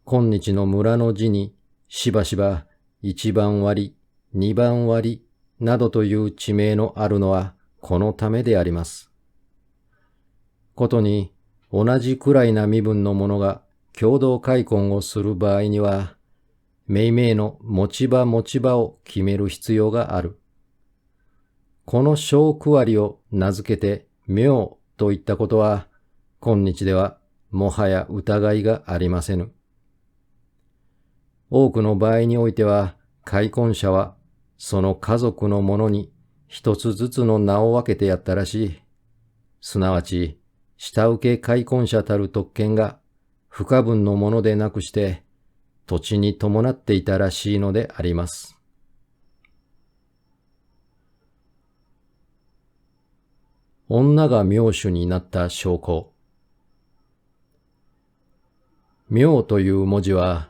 今日の村の字にしばしば一番割、二番割などという地名のあるのはこのためであります。ことに同じくらいな身分の者が共同開墾をする場合には、命名の持ち場を決める必要がある。この小区割りを名付けて明といったことは、今日ではもはや疑いがありませぬ。多くの場合においては、開墾者はその家族の者に一つずつの名を分けてやったらしい。すなわち、下請け開墾者たる特権が不可分のものでなくして、土地に伴っていたらしいのであります。女が名主になった証拠。明という文字は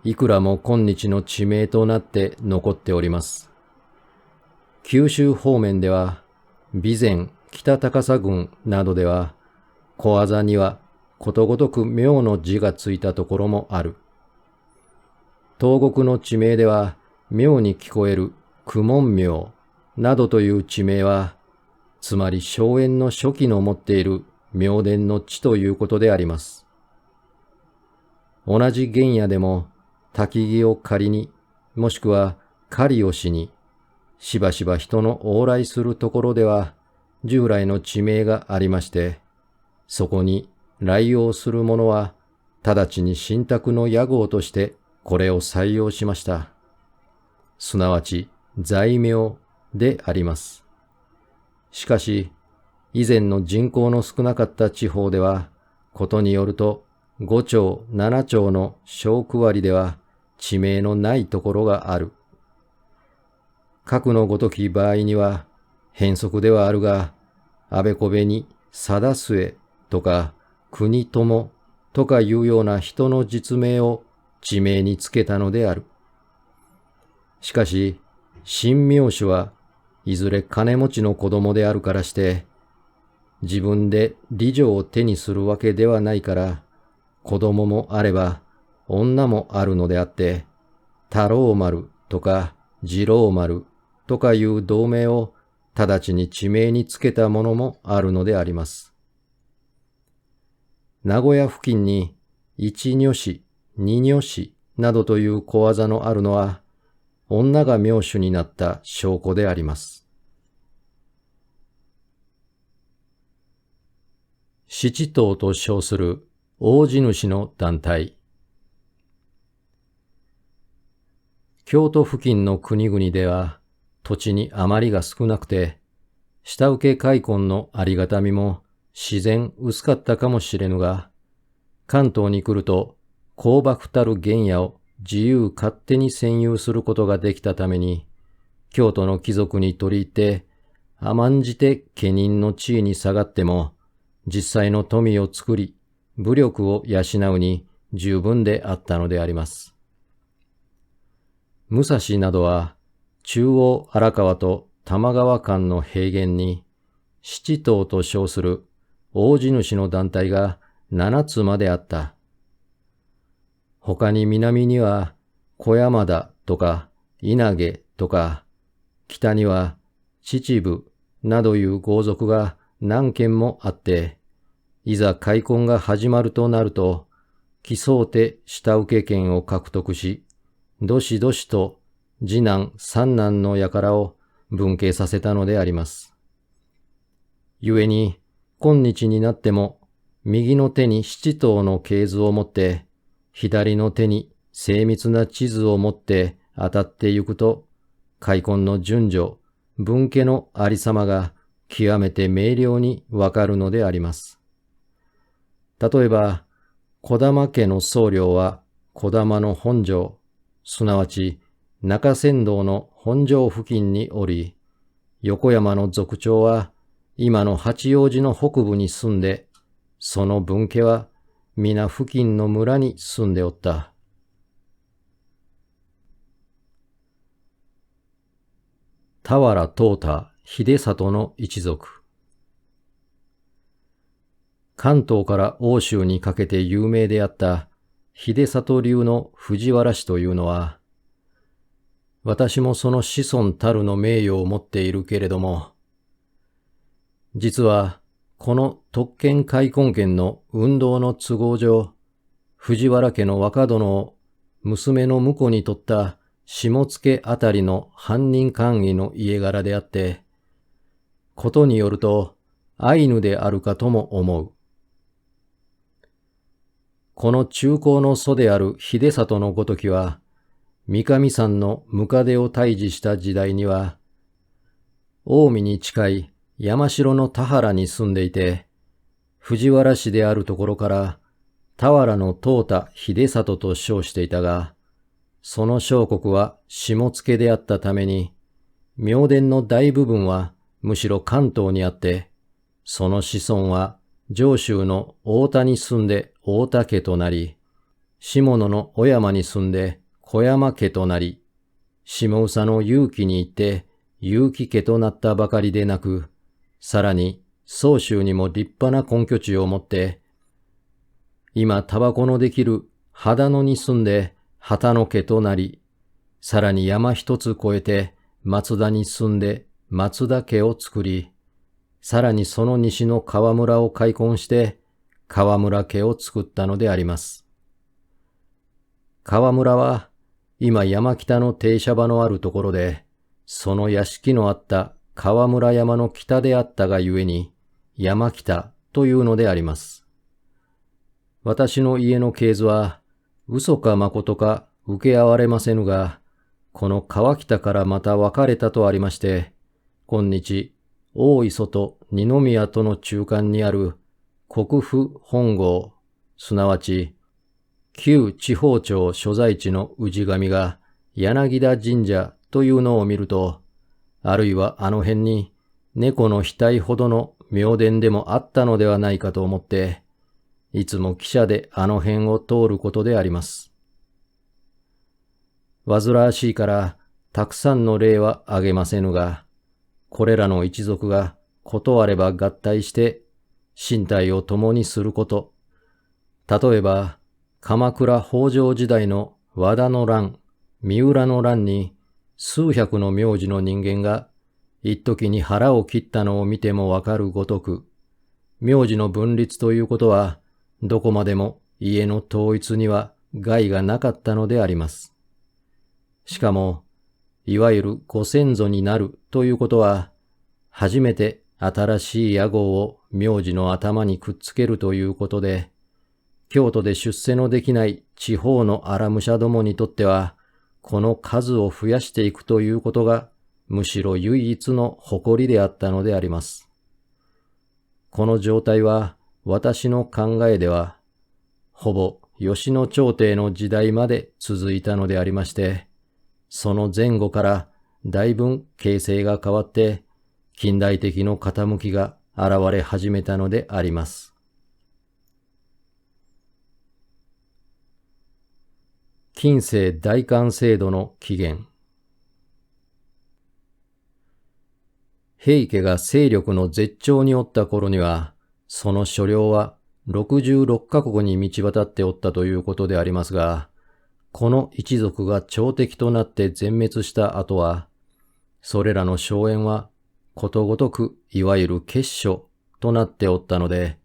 いくらも今日の地名となって残っております。九州方面では、備前北高佐郡などでは、小技にはことごとく明の字がついたところもある。東国の地名では、明に聞こえる公文明などという地名は、つまり荘園の初期の持っている明田の地ということであります。同じ原野でも、焚き木を借りに、もしくは狩りをしに、しばしば人の往来するところでは、従来の地名がありまして、そこに来用する者は、直ちに信託の屋号としてこれを採用しました。すなわち、在名であります。しかし、以前の人口の少なかった地方では、ことによると、5町、7町の小区割りでは、地名のないところがある。各のごとき場合には、変則ではあるが、あべこべに、定末とか、国友とかいうような人の実名を地名につけたのである。しかし、新名主はいずれ金持ちの子供であるからして、自分で利女を手にするわけではないから、子供もあれば、女もあるのであって、太郎丸とか次郎丸とかいう同名を直ちに地名につけたものもあるのであります。名古屋付近に一女子、二女子などという小技のあるのは、女が名主になった証拠であります。七党と称する大地主の団体。京都付近の国々では土地に余りが少なくて、下請け開墾のありがたみも自然薄かったかもしれぬが、関東に来ると香幕たる原野を自由勝手に占有することができたために、京都の貴族に取り入って甘んじて家人の地位に下がっても、実際の富を作り、武力を養うに十分であったのであります。武蔵などは、中央荒川と玉川間の平原に、七島と称する大地主の団体が7つまであった。他に南には小山田とか稲毛とか、北には秩父などいう豪族が何軒もあって、いざ開墾が始まるとなると、競うて下請け権を獲得し、どしどしと次男三男の輩を分家させたのであります。故に、今日になっても、右の手に七島の系図を持って、左の手に精密な地図を持って当たってゆくと、開墾の順序、分家のありさまが極めて明瞭にわかるのであります。例えば、児玉家の僧侶は児玉の本城、すなわち中山道の本城付近におり、横山の族長は今の八王子の北部に住んで、その分家は皆付近の村に住んでおった。田原藤太秀里の一族。関東から奥州にかけて有名であった秀里流の藤原氏というのは、私もその子孫たるの名誉を持っているけれども、実はこの特権開墾権の運動の都合上、藤原家の若殿を娘の婿に取った下野あたりの藩人官位の家柄であって、ことによるとアイヌであるかとも思う。この中高の祖である秀里のごときは、三上山のムカデを退治した時代には、近江に近い山城の田原に住んでいて、藤原氏であるところから田原の藤太秀里と称していたが、その小国は下野であったために、名伝の大部分はむしろ関東にあって、その子孫は上州の太田に住んで太田家となり、下野の小山に住んで小山家となり、下宇佐の結城に行って結城家となったばかりでなく、さらに宗州にも立派な根拠地を持って、今タバコのできる秦野に住んで畑野家となり、さらに山一つ越えて松田に住んで松田家を作り、さらにその西の川村を開墾して川村家を作ったのであります。川村は今山北の停車場のあるところで、その屋敷のあった川村山の北であったがゆえに山北というのであります。私の家の系図は嘘か誠か受け合われませぬが、この川北からまた分かれたとありまして、今日大磯と二宮との中間にある国府本郷、すなわち旧地方庁所在地の氏神が柳田神社というのを見ると、あるいはあの辺に猫の額ほどの妙伝でもあったのではないかと思って、いつも汽車であの辺を通ることであります。煩わしいからたくさんの例は挙げませぬが、これらの一族がことあれば合体して身体を共にすること、例えば鎌倉北条時代の和田の乱、三浦の乱に数百の名字の人間が一時に腹を切ったのを見てもわかるごとく、名字の分立ということはどこまでも家の統一には害がなかったのであります。しかも、いわゆるご先祖になるということは、初めて新しい屋号を名字の頭にくっつけるということで、京都で出世のできない地方の荒武者どもにとっては、この数を増やしていくということが、むしろ唯一の誇りであったのであります。この状態は、私の考えでは、ほぼ吉野朝廷の時代まで続いたのでありまして、その前後からだいぶ形勢が変わって、近代的の傾きが現れ始めたのであります。近世代官制度の起源。平家が勢力の絶頂におった頃には、その所領は66カ国に道渡っておったということでありますが、この一族が朝敵となって全滅した後は、それらの荘園はことごとくいわゆる結所となっておったので、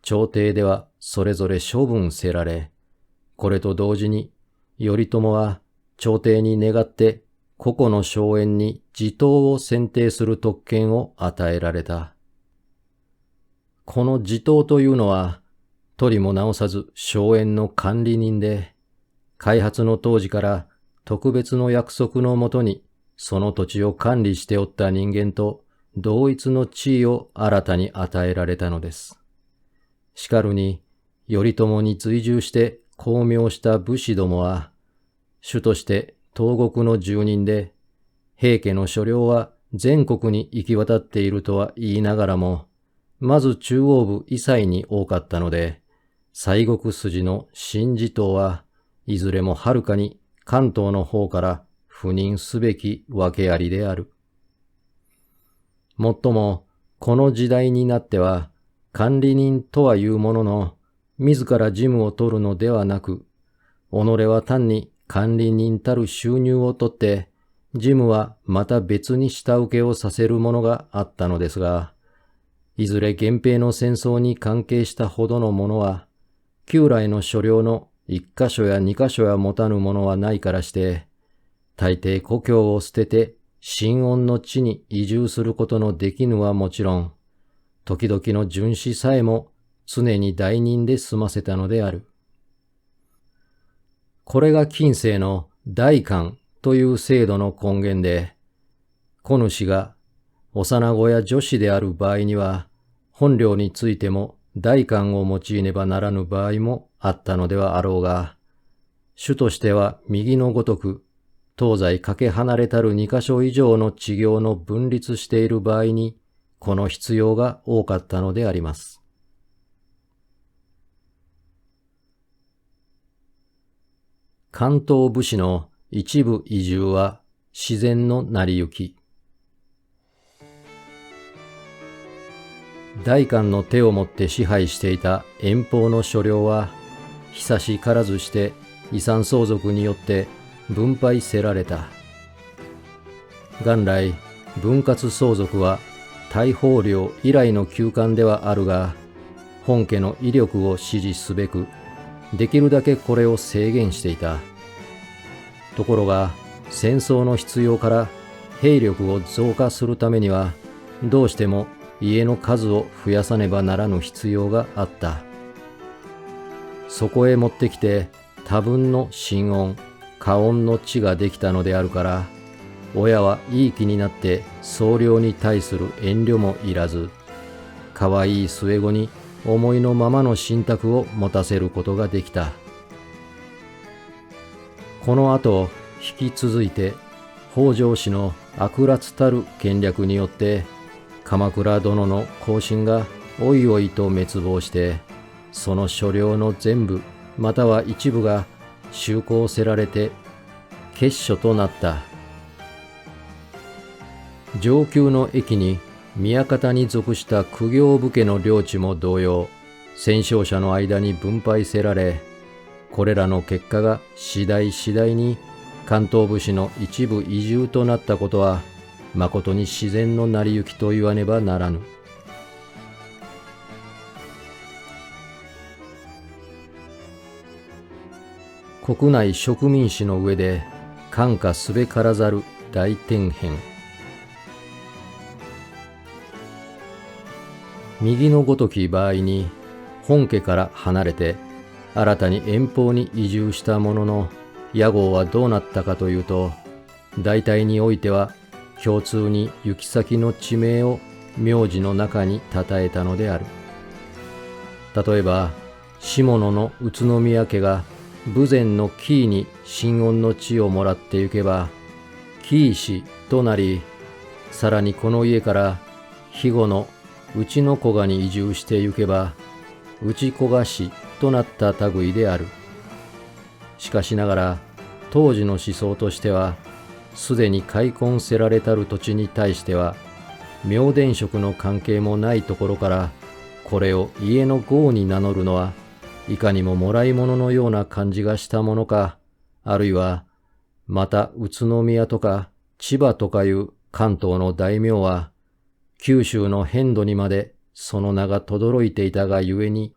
朝廷ではそれぞれ処分せられ、これと同時に頼朝は朝廷に願って個々の荘園に地頭を選定する特権を与えられた。この地頭というのは、取りも直さず荘園の管理人で、開発の当時から特別の約束のもとにその土地を管理しておった人間と同一の地位を新たに与えられたのです。しかるに、頼朝に随従して功名した武士どもは、主として東国の住人で、平家の所領は全国に行き渡っているとは言いながらも、まず中央部以西に多かったので、西国筋の新地頭はいずれもはるかに関東の方から赴任すべきわけありである。もっとも、この時代になっては、管理人とはいうものの、自ら事務を取るのではなく、己は単に管理人たる収入を取って、事務はまた別に下請けをさせるものがあったのですが、いずれ源平の戦争に関係したほどのものは、旧来の所領の一箇所や二箇所や持たぬものはないからして、大抵故郷を捨てて新恩の地に移住することのできぬはもちろん、時々の巡視さえも常に代人で済ませたのである。これが近世の代官という制度の根源で、子主が幼子や女子である場合には、本領についても代官を用いねばならぬ場合もあったのではあろうが、主としては右のごとく、東西かけ離れたる2カ所以上の地業の分立している場合に、この必要が多かったのであります。関東武士の一部移住は自然の成り行き。代官の手をもって支配していた遠方の所領は、久しからずして遺産相続によって分配せられた。元来、分割相続は大宝領以来の旧慣ではあるが、本家の威力を支持すべく、できるだけこれを制限していた。ところが、戦争の必要から兵力を増加するためには、どうしても家の数を増やさねばならぬ必要があった。そこへ持ってきて多分の親恩、家恩の地ができたのであるから、親はいい気になって総領に対する遠慮もいらず、かわいい末子に思いのままの信託を持たせることができた。この後、引き続いて北条氏の悪辣たる権略によって、鎌倉殿の後進がおいおいと滅亡して、その所領の全部または一部が収購せられて結所となった。上級の駅に宮方に属した苦行武家の領地も同様、戦勝者の間に分配せられ、これらの結果が次第次第に関東武士の一部移住となったことは、まことに自然の成り行きと言わねばならぬ。国内植民史の上で看過すべからざる大転変。右のごとき場合に本家から離れて新たに遠方に移住したものの、屋号はどうなったかというと、大体においては共通に行き先の地名を名字の中に称えたのである。例えば、下野の宇都宮家が豊前の紀伊に神恩の地をもらってゆけば、紀伊氏となり、さらにこの家から肥後の内の古賀に移住してゆけば、内古賀氏となった類である。しかしながら、当時の思想としては、すでに開墾せられたる土地に対しては、明伝職の関係もないところから、これを家の号に名乗るのは、いかにももらい物のような感じがしたものか、あるいは、また宇都宮とか千葉とかいう関東の大名は、九州の遍路にまでその名が轟いていたがゆえに、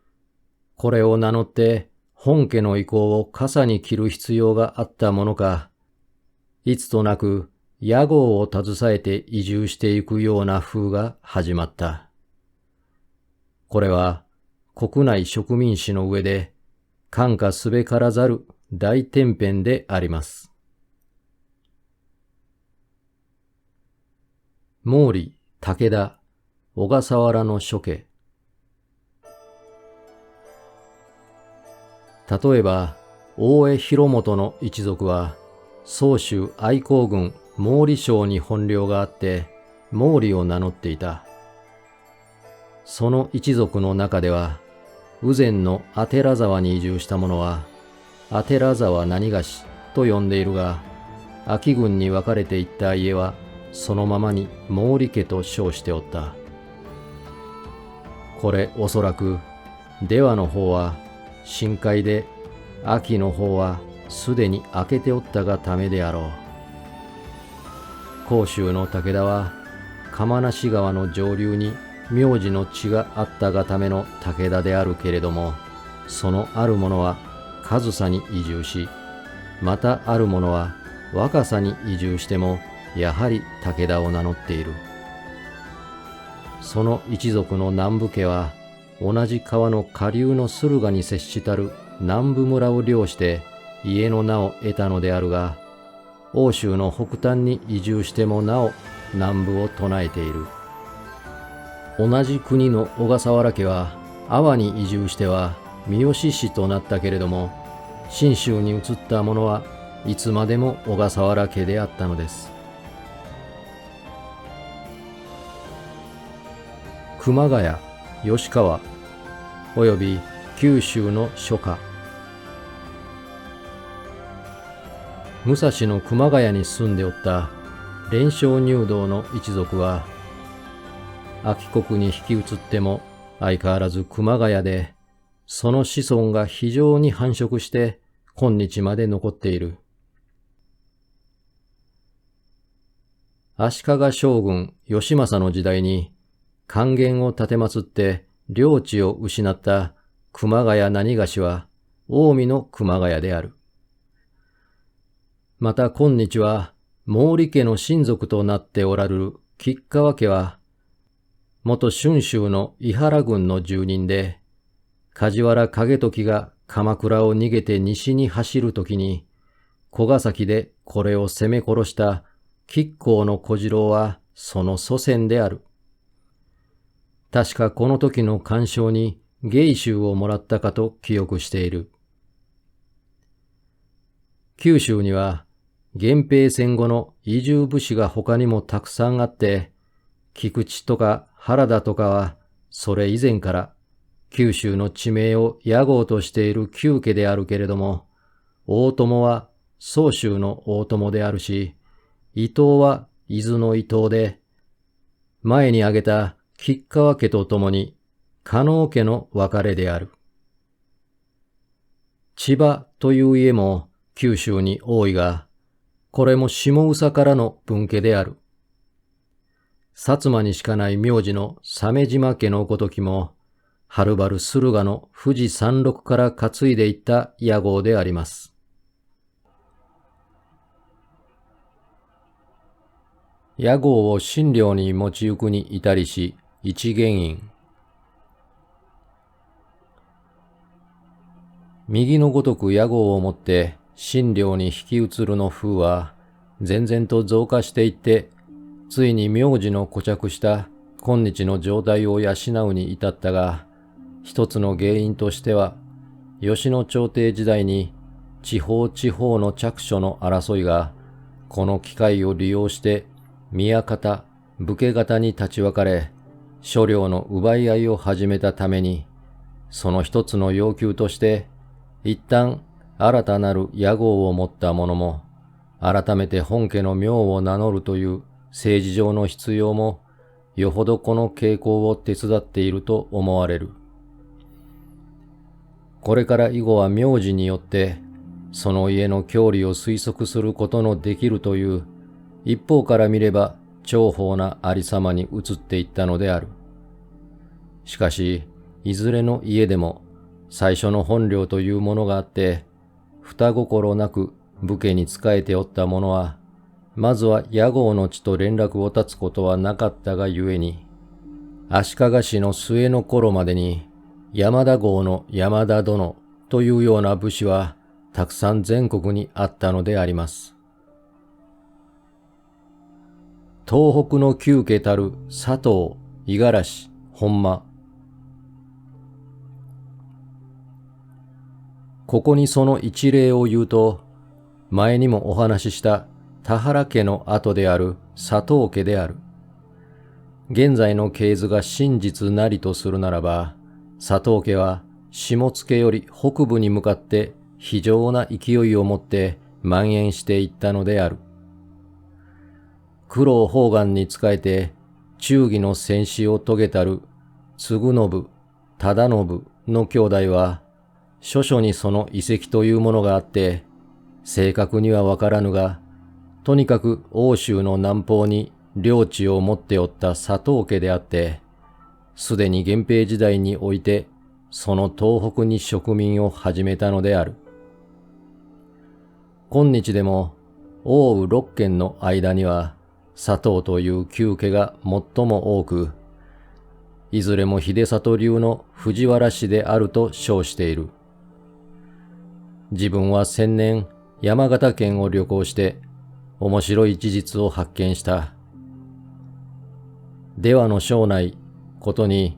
これを名乗って本家の意向を傘に切る必要があったものか、いつとなく屋号を携えて移住していくような風が始まった。これは国内植民史の上で看過すべからざる大天変であります。毛利、武田、小笠原の諸家。例えば、大江広元の一族は、宗州愛好郡毛利省に本領があって、毛利を名乗っていた。その一族の中では、羽前の阿寺沢に移住した者は、阿寺沢何がしと呼んでいるが、秋郡に分かれていった家は、そのままに毛利家と称しておった。これおそらく、出羽の方は深海で、秋の方はすでに明けておったがためであろう。甲州の武田は、釜無川の上流に名字の地があったがための武田であるけれども、そのある者は上総に移住し、またある者は若狭に移住しても、やはり武田を名乗っている。その一族の南部家は、同じ川の下流の駿河に接したる南部村を領して家の名を得たのであるが、奥州の北端に移住してもなお南部を唱えている。同じ国の小笠原家は、阿波に移住しては三好氏となったけれども、信州に移った者はいつまでも小笠原家であったのです。熊谷、吉川、および九州の諸家。武蔵の熊谷に住んでおった連勝入道の一族は、秋国に引き移っても相変わらず熊谷で、その子孫が非常に繁殖して今日まで残っている。足利将軍義政の時代に、管弦を奉って領地を失った熊谷何がしは近江の熊谷である。また今日は毛利家の親族となっておられる吉川家は、元春秋の伊原郡の住人で、梶原景時が鎌倉を逃げて西に走るときに、小ヶ崎でこれを攻め殺した吉公の小次郎はその祖先である。確かこの時の官章に芸州をもらったかと記憶している。九州には源平戦後の移住武士が他にもたくさんあって、菊池とか原田とかはそれ以前から九州の地名を屋号としている旧家であるけれども、大友は宗州の大友であるし、伊藤は伊豆の伊藤で、前に挙げた吉川家と共に加納家の別れである。千葉という家も九州に多いが、これも下総からの分家である。薩摩にしかない名字の鮫島家のごときも、はるばる駿河の富士山麓から担いでいった屋号であります。屋号を診療に持ち行くに至りし、一元院。右のごとく屋号をもって診療に引き移るの風は、漸々と増加していって、ついに名字の固着した今日の状態を養うに至ったが、一つの原因としては、吉野朝廷時代に地方地方の着所の争いがこの機会を利用して宮方、武家方に立ち分かれ、所領の奪い合いを始めたために、その一つの要求として、一旦新たなる屋号を持った者も、改めて本家の名を名乗るという政治上の必要も、よほどこの傾向を手伝っていると思われる。これから以後は名字によって、その家の郷里を推測することのできるという、一方から見れば重宝なありさまに移っていったのである。しかし、いずれの家でも最初の本領というものがあって、二心なく武家に仕えておった者は、まずは屋号の地と連絡を断つことはなかったがゆえに、足利氏の末の頃までに、山田郷の山田殿というような武士はたくさん全国にあったのであります。東北の旧家たる佐藤、五十嵐、本間。ここにその一例を言うと、前にもお話しした田原家の後である佐藤家である。現在の系図が真実なりとするならば、佐藤家は下野より北部に向かって非常な勢いを持って蔓延していったのである。九郎方眼に仕えて忠義の戦死を遂げたる嗣信、忠信の兄弟は、諸々にその遺跡というものがあって、正確にはわからぬが、とにかく欧州の南方に領地を持っておった佐藤家であって、すでに源平時代において、その東北に植民を始めたのである。今日でも、奥羽六県の間には、佐藤という旧家が最も多く、いずれも秀里流の藤原氏であると称している。自分は先年山形県を旅行して面白い事実を発見した。出羽の庄内ことに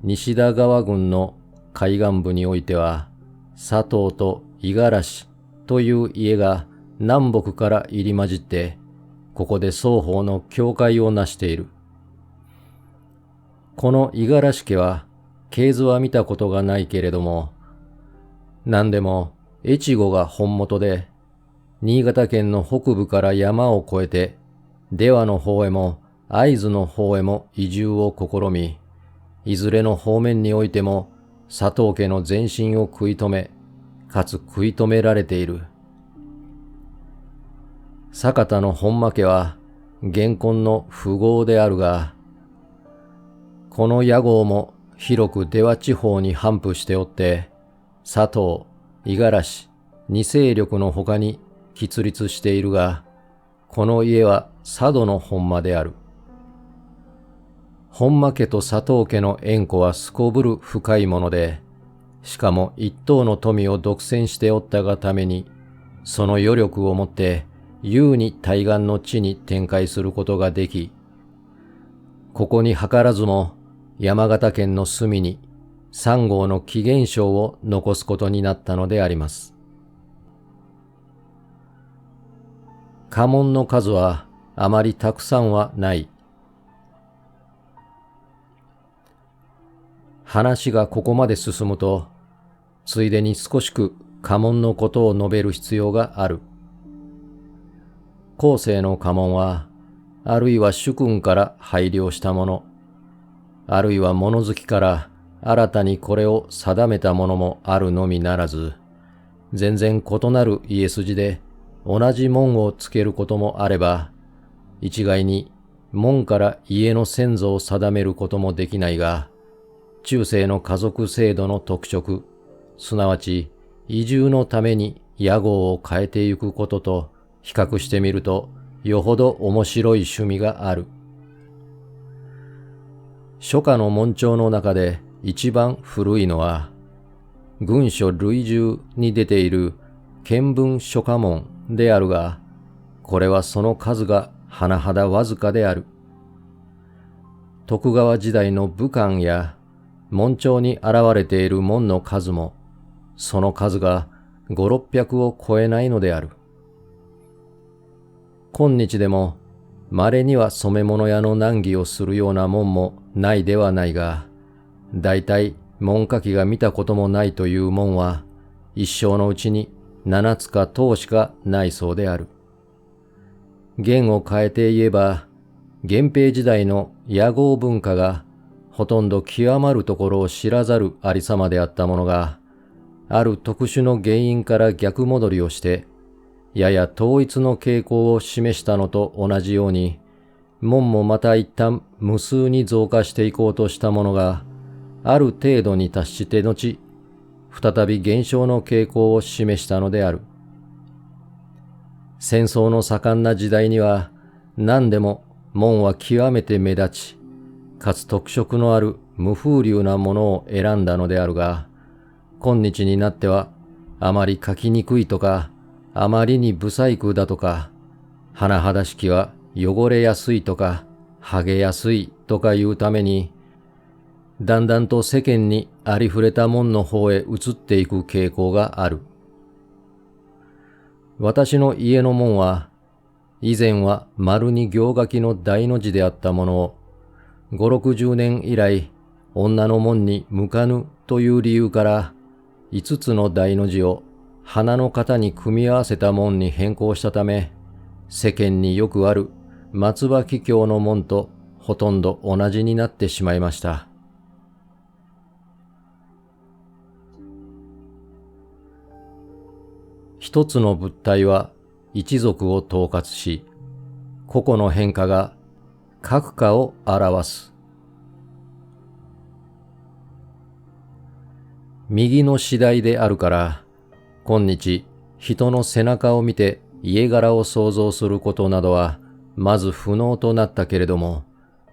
西田川郡の海岸部においては、佐藤と五十嵐という家が南北から入り混じって、ここで双方の境界を成している。この五十嵐家は、系図は見たことがないけれども、何でも越後が本元で、新潟県の北部から山を越えて、出羽の方へも会津の方へも移住を試み、いずれの方面においても佐藤家の前進を食い止め、かつ食い止められている。酒田の本間家は現今の富豪であるが、この屋号も広く出羽地方に頒布しておって、佐藤、五十嵐、二勢力の他に喫立しているが、この家は佐渡の本間である。本間家と佐藤家の縁故はすこぶる深いもので、しかも一等の富を独占しておったがために、その余力をもって優に対岸の地に展開することができ、ここに図らずも山形県の隅に三号の起源省を残すことになったのであります。家紋の数はあまりたくさんはない。話がここまで進むと、ついでに少しく家紋のことを述べる必要がある。後世の家紋は、あるいは主君から拝領したもの、あるいは物好きから新たにこれを定めたものもあるのみならず、全然異なる家筋で同じ門をつけることもあれば、一概に門から家の先祖を定めることもできないが、中世の家族制度の特色、すなわち移住のために屋号を変えてゆくことと比較してみると、よほど面白い趣味がある。書家の門帳の中で一番古いのは、軍書類従に出ている見聞書家門であるが、これはその数が甚だわずかである。徳川時代の武官や門帳に現れている門の数も、その数が5、600を超えないのである。今日でも、稀には染め物屋の難儀をするようなもんもないではないが、大体門かきが見たこともないというもんは、一生のうちに7つか10しかないそうである。言を変えて言えば、源平時代の屋号文化がほとんど極まるところを知らざるありさまであったものが、ある特殊の原因から逆戻りをして、やや統一の傾向を示したのと同じように、門もまた一旦無数に増加していこうとしたものが、ある程度に達して後、再び減少の傾向を示したのである。戦争の盛んな時代には、何でも門は極めて目立ち、かつ特色のある無風流なものを選んだのであるが、今日になっては、あまり書きにくいとか、あまりに不細工だとか、甚だしきは汚れやすいとか、剥げやすいとかいうために、だんだんと世間にありふれた門の方へ移っていく傾向がある。私の家の門は、以前は丸に行書きの大の字であったものを、5、60年以来、女の門に向かぬという理由から、5つの大の字を花の型に組み合わせた門に変更したため、世間によくある松葉桔梗の門とほとんど同じになってしまいました。一つの物体は一族を統括し、個々の変化が各家を表す。右の次第であるから、今日人の背中を見て家柄を想像することなどはまず不能となったけれども、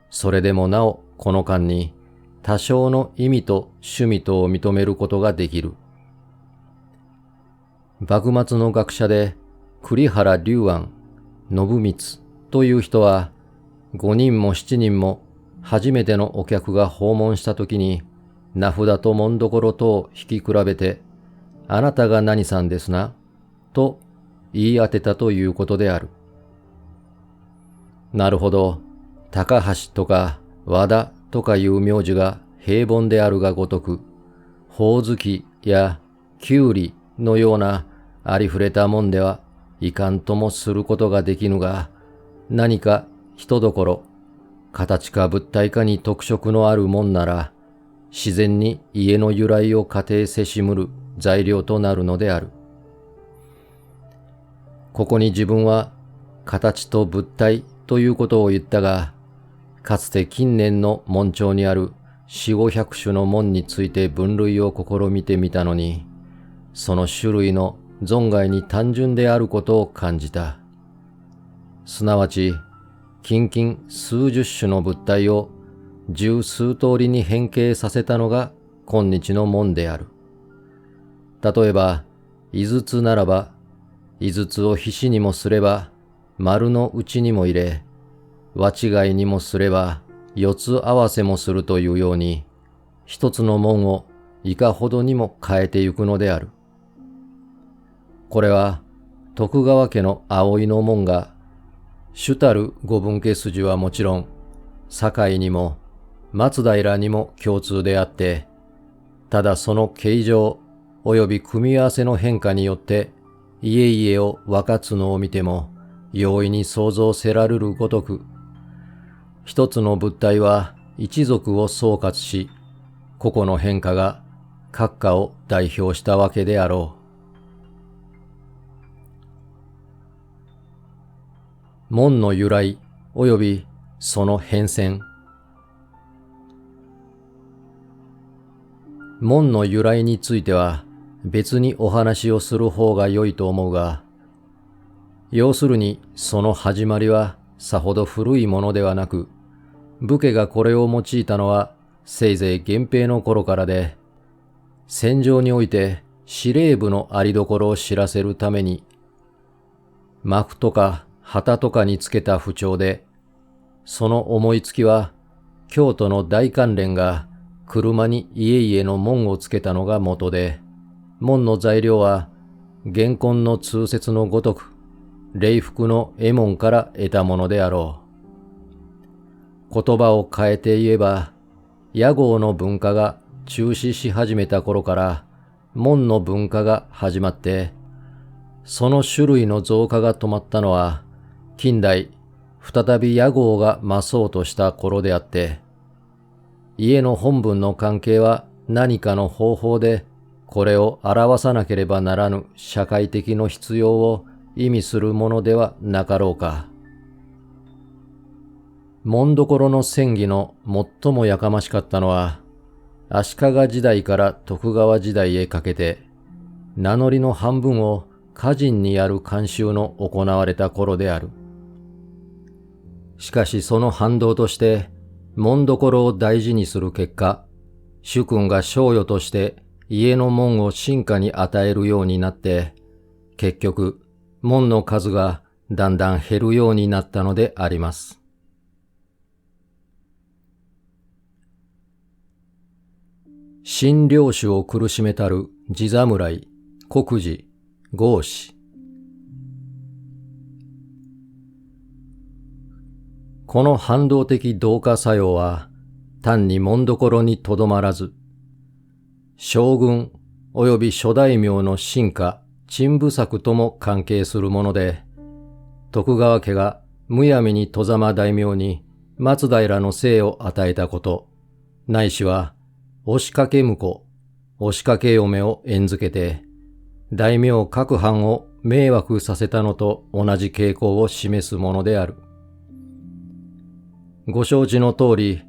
それでもなおこの間に多少の意味と趣味とを認めることができる。幕末の学者で栗原龍安、信光という人は、5人も7人も初めてのお客が訪問したときに、名札と紋所とを引き比べて、あなたが何さんですな、と言い当てたということである。なるほど、高橋とか和田とかいう名字が平凡であるがごとく、ほおずきやきゅうりのようなありふれたもんではいかんともすることができぬが、何か人どころ、形か物体かに特色のあるもんなら、自然に家の由来を仮定せしむる材料となるのである。ここに自分は形と物体ということを言ったが、かつて近年の門帳にある4、500種の門について分類を試みてみたのに、その種類の存外に単純であることを感じた。すなわち、近々数十種の物体を十数通りに変形させたのが今日の門である。例えば、井筒ならば、井筒を菱しにもすれば、丸の内にも入れ、輪違いにもすれば、四つ合わせもするというように、一つの門をいかほどにも変えてゆくのである。これは、徳川家の葵の門が、主たる五分家筋はもちろん、堺にも松平にも共通であって、ただその形状及び組み合わせの変化によって、家々を分かつのを見ても、容易に想像せられるごとく、一つの物体は一族を総括し、個々の変化が各家を代表したわけであろう。門の由来及びその変遷。門の由来については別にお話をする方が良いと思うが、要するにその始まりはさほど古いものではなく、武家がこれを用いたのはせいぜい源平の頃からで、戦場において司令部のありどころを知らせるために、幕とか旗とかにつけた符丁で、その思いつきは京都の大官連が車に家々の門をつけたのが元で、門の材料は、元根の通説のごとく、礼服の右衛門から得たものであろう。言葉を変えて言えば、屋号の文化が中止し始めた頃から、門の文化が始まって、その種類の増加が止まったのは、近代、再び屋号が増そうとした頃であって、家の本文の関係は何かの方法で、これを表さなければならぬ社会的の必要を意味するものではなかろうか。門所の戦議の最もやかましかったのは、足利時代から徳川時代へかけて、名乗りの半分を家人にやる慣習の行われた頃である。しかしその反動として、門所を大事にする結果、主君が賞与として家の門を臣下に与えるようになって、結局、門の数がだんだん減るようになったのであります。新領主を苦しめたる地侍、国事、合司。この反動的同化作用は単に門所にとどまらず、将軍及び諸大名の臣下、鎮部作とも関係するもので、徳川家がむやみに外様大名に松平の姓を与えたこと、ないしは押しかけ婿、押しかけ嫁を縁づけて、大名各藩を迷惑させたのと同じ傾向を示すものである。ご承知の通り、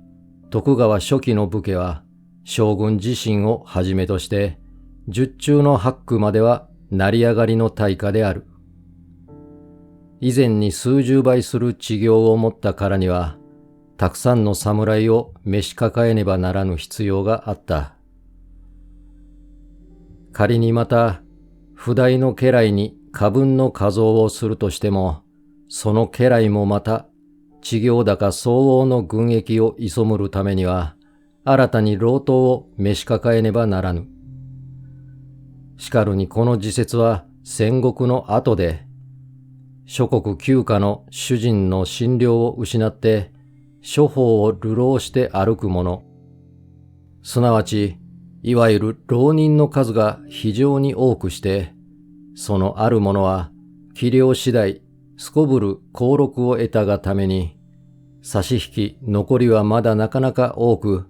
徳川初期の武家は将軍自身をはじめとして、十中の八九までは成り上がりの大家である。以前に数十倍する知行を持ったからには、たくさんの侍を召し抱えねばならぬ必要があった。仮にまた、譜代の家来に過分の加増をするとしても、その家来もまた、知行高相応の軍役をいそむるためには、新たに老頭を召し抱えねばならぬ。しかるにこの時節は戦国の後で、諸国旧家の主人の診療を失って、諸方を流浪して歩く者、すなわち、いわゆる浪人の数が非常に多くして、そのある者は、器量次第、すこぶる俸禄を得たがために、差し引き残りはまだなかなか多く、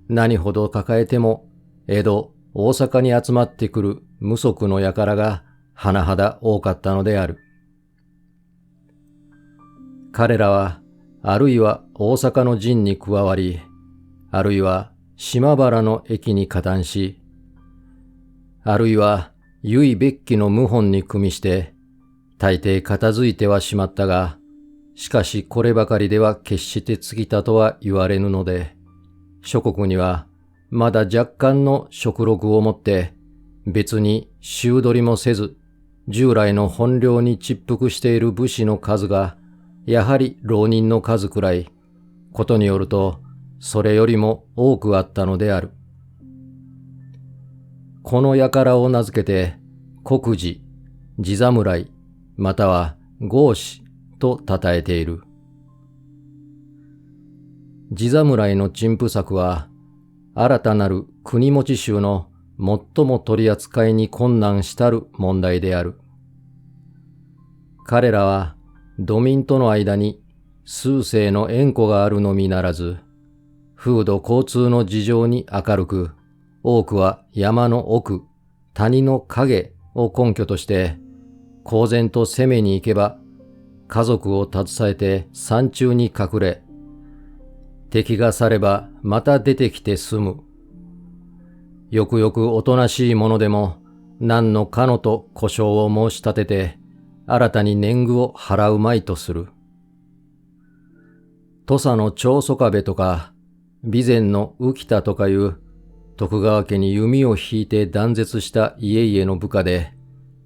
何ほど抱えても、江戸、大阪に集まってくる無足の輩が甚だ多かったのである。彼らは、あるいは大阪の陣に加わり、あるいは島原の駅に加担し、あるいは唯別記の謀反に組みして、大抵片付いてはしまったが、しかしこればかりでは決して尽きたとは言われぬので、諸国にはまだ若干の食禄をもって別に衆取りもせず、従来の本領に窒伏している武士の数が、やはり浪人の数くらい、ことによるとそれよりも多くあったのである。この輩を名付けて、国事、地侍、または合司と称えている。地侍の陳腐作は、新たなる国持衆の最も取り扱いに困難したる問題である。彼らは、土民との間に数世の縁故があるのみならず、風土交通の事情に明るく、多くは山の奥、谷の影を根拠として、公然と攻めに行けば、家族を携えて山中に隠れ、敵が去ればまた出てきて住む。よくよくおとなしいものでも、何のかのと故障を申し立てて、新たに年貢を払うまいとする。土佐の長宗我部とか、備前の浮田とかいう徳川家に弓を引いて断絶した家々の部下で、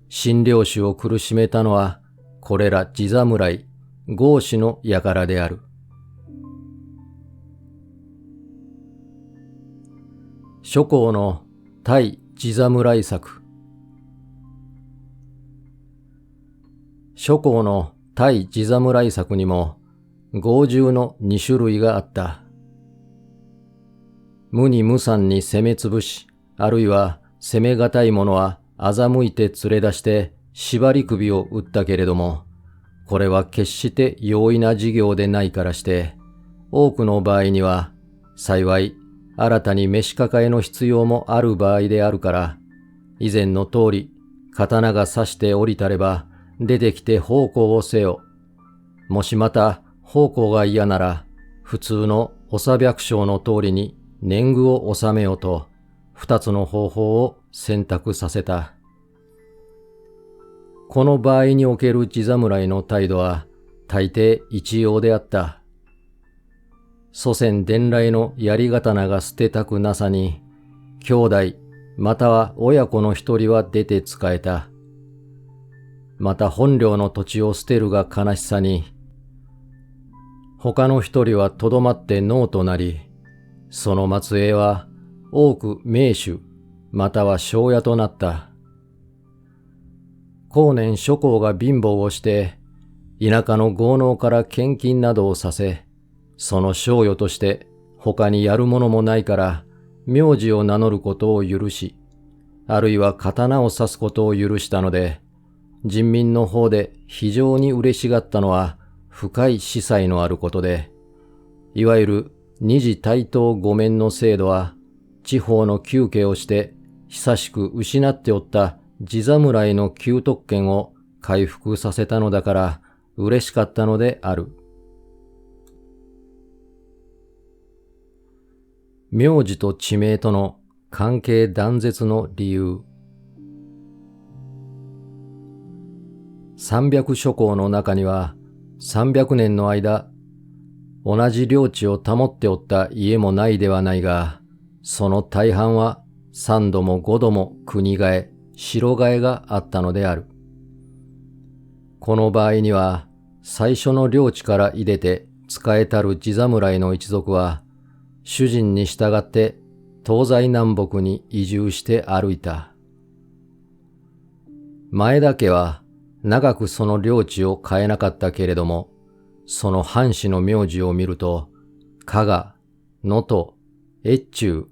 新領主を苦しめたのは、これら地侍、合司の輩である。諸侯の対地侍作諸侯の対地侍策にも豪獣の2種類があった。無に無産に攻めつぶし、あるいは攻めがたい者は欺いて連れ出して縛り首を打ったけれども、これは決して容易な事業でないからして、多くの場合には、幸い新たに召し抱えの必要もある場合であるから、以前の通り刀が刺して降りたれば出てきて奉公をせよ。もしまた奉公が嫌なら、普通のおさ百姓の通りに年貢を納めよと、二つの方法を選択させた。この場合における地侍の態度は大抵一様であった。祖先伝来の槍刀が捨てたくなさに、兄弟または親子の一人は出て仕えた。また本領の土地を捨てるが悲しさに、他の一人はとどまって農となり、その末裔は多く名手または庄屋となった。後年諸侯が貧乏をして、田舎の豪農から献金などをさせ、その賞与として他にやるものもないから、名字を名乗ることを許し、あるいは刀を刺すことを許したので、人民の方で非常に嬉しがったのは深い司祭のあることで、いわゆる二次対等御免の制度は、地方の旧家をして久しく失っておった地侍の旧特権を回復させたのだから嬉しかったのである。名字と地名との関係断絶の理由。300諸侯の中には300年の間同じ領地を保っておった家もないではないが、その大半は3度も5度も国替え、城替えがあったのである。この場合には、最初の領地から出て仕えたる地侍の一族は、主人に従って東西南北に移住して歩いた。前田家は長くその領地を変えなかったけれども、その藩士の名字を見ると、加賀、能登、越中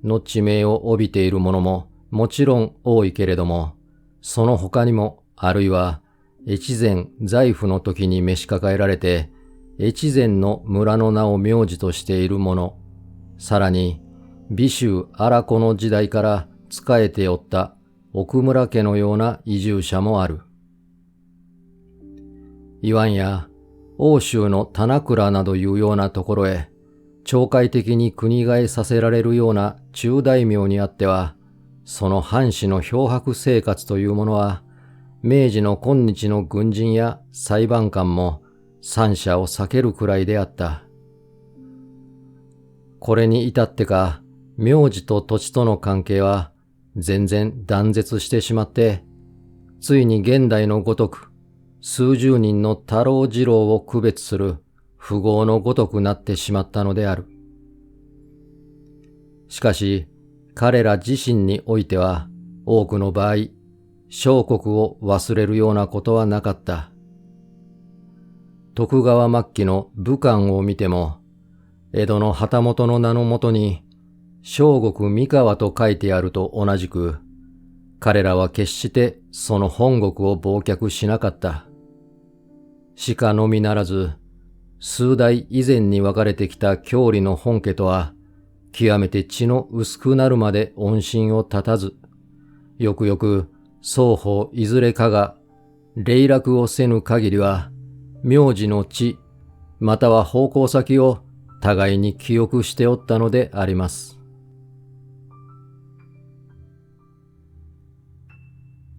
の地名を帯びているものももちろん多いけれども、その他にも、あるいは越前在府の時に召し抱えられて、越前の村の名を名字としているもの、さらに美州荒子の時代から仕えておった奥村家のような移住者もある。いわんや欧州の棚倉などいうようなところへ、懲戒的に国替えさせられるような中大名にあっては、その藩士の漂泊生活というものは、明治の今日の軍人や裁判官も三者を避けるくらいであった。これに至ってか、名字と土地との関係は全然断絶してしまって、ついに現代のごとく、数十人の太郎次郎を区別する富豪のごとくなってしまったのである。しかし、彼ら自身においては、多くの場合、小国を忘れるようなことはなかった。徳川末期の武官を見ても、江戸の旗本の名のもとに、小国三河と書いてあると同じく、彼らは決してその本国を忘却しなかった。しかのみならず、数代以前に分かれてきた郷里の本家とは、極めて血の薄くなるまで音信を絶たず、よくよく双方いずれかが霊落をせぬ限りは、名字の地、または奉公先を互いに記憶しておったのであります。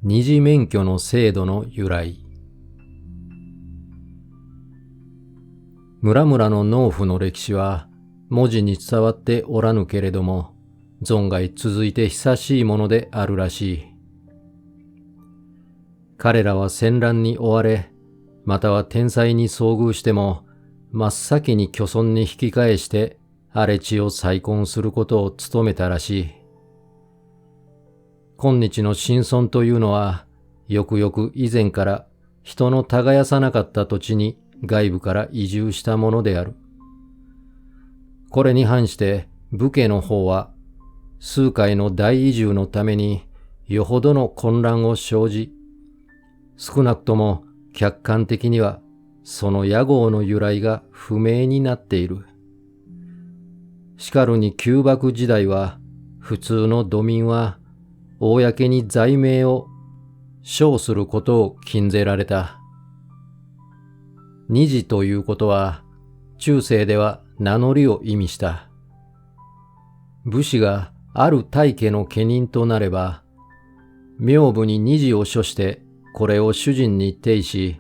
二次免許の制度の由来。村々の農夫の歴史は文字に伝わっておらぬけれども、存外続いて久しいものであるらしい。彼らは戦乱に追われ、または天災に遭遇しても、真っ先に巨村に引き返して荒れ地を再建することを努めたらしい。今日の新村というのは、よくよく以前から人の耕さなかった土地に外部から移住したものである。これに反して武家の方は、数回の大移住のためによほどの混乱を生じ、少なくとも客観的にはその屋号の由来が不明になっている。しかるに旧幕時代は、普通の土民は公に罪名を称することを禁ぜられた。二次ということは、中世では名乗りを意味した。武士がある大家の家人となれば、名簿に二次を書してこれを主人に呈し、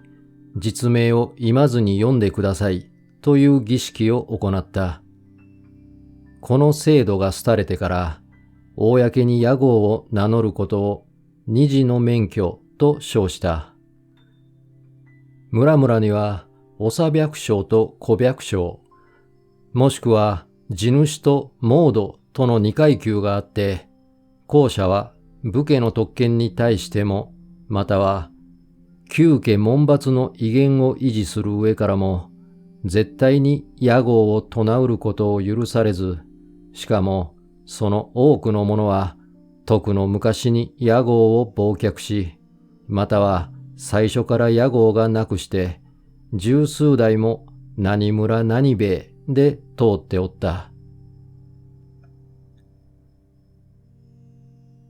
実名を今まずに読んでくださいという儀式を行った。この制度が廃れてから、公に屋号を名乗ることを二次の免許と称した。村々には長百姓と小百姓、もしくは地主とモードとの二階級があって、後者は武家の特権に対しても、または旧家門閥の威厳を維持する上からも、絶対に屋号を唱うることを許されず、しかもその多くの者は、徳の昔に屋号を忘却し、または最初から屋号がなくして、十数代も何村何兵衛で通っておった。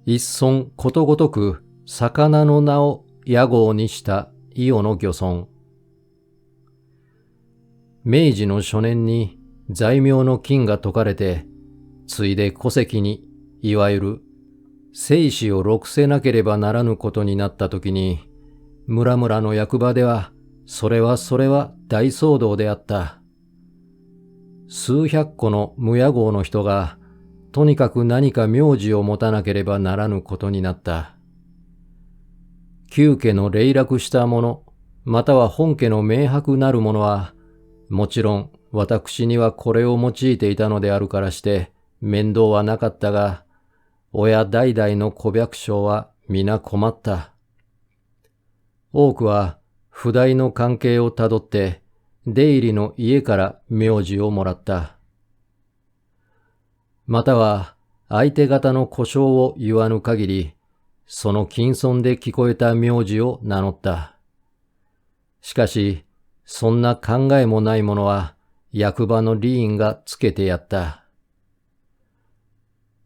一村ことごとく魚の名を屋号にした伊予の漁村。明治の初年に罪名の禁が解かれて、ついで戸籍にいわゆる生死を録せなければならぬことになったときに、村々の役場ではそれは大騒動であった。数百個の無屋号の人が、とにかく何か名字を持たなければならぬことになった。旧家の霊落した者、または本家の明白なる者は、もちろん私にはこれを用いていたのであるからして、面倒はなかったが、親代々の小百姓は皆困った。多くは、譜代の関係をたどって、出入りの家から名字をもらった。または、相手方の故障を言わぬ限り、その近村で聞こえた名字を名乗った。しかし、そんな考えもない者は、役場の理員がつけてやった。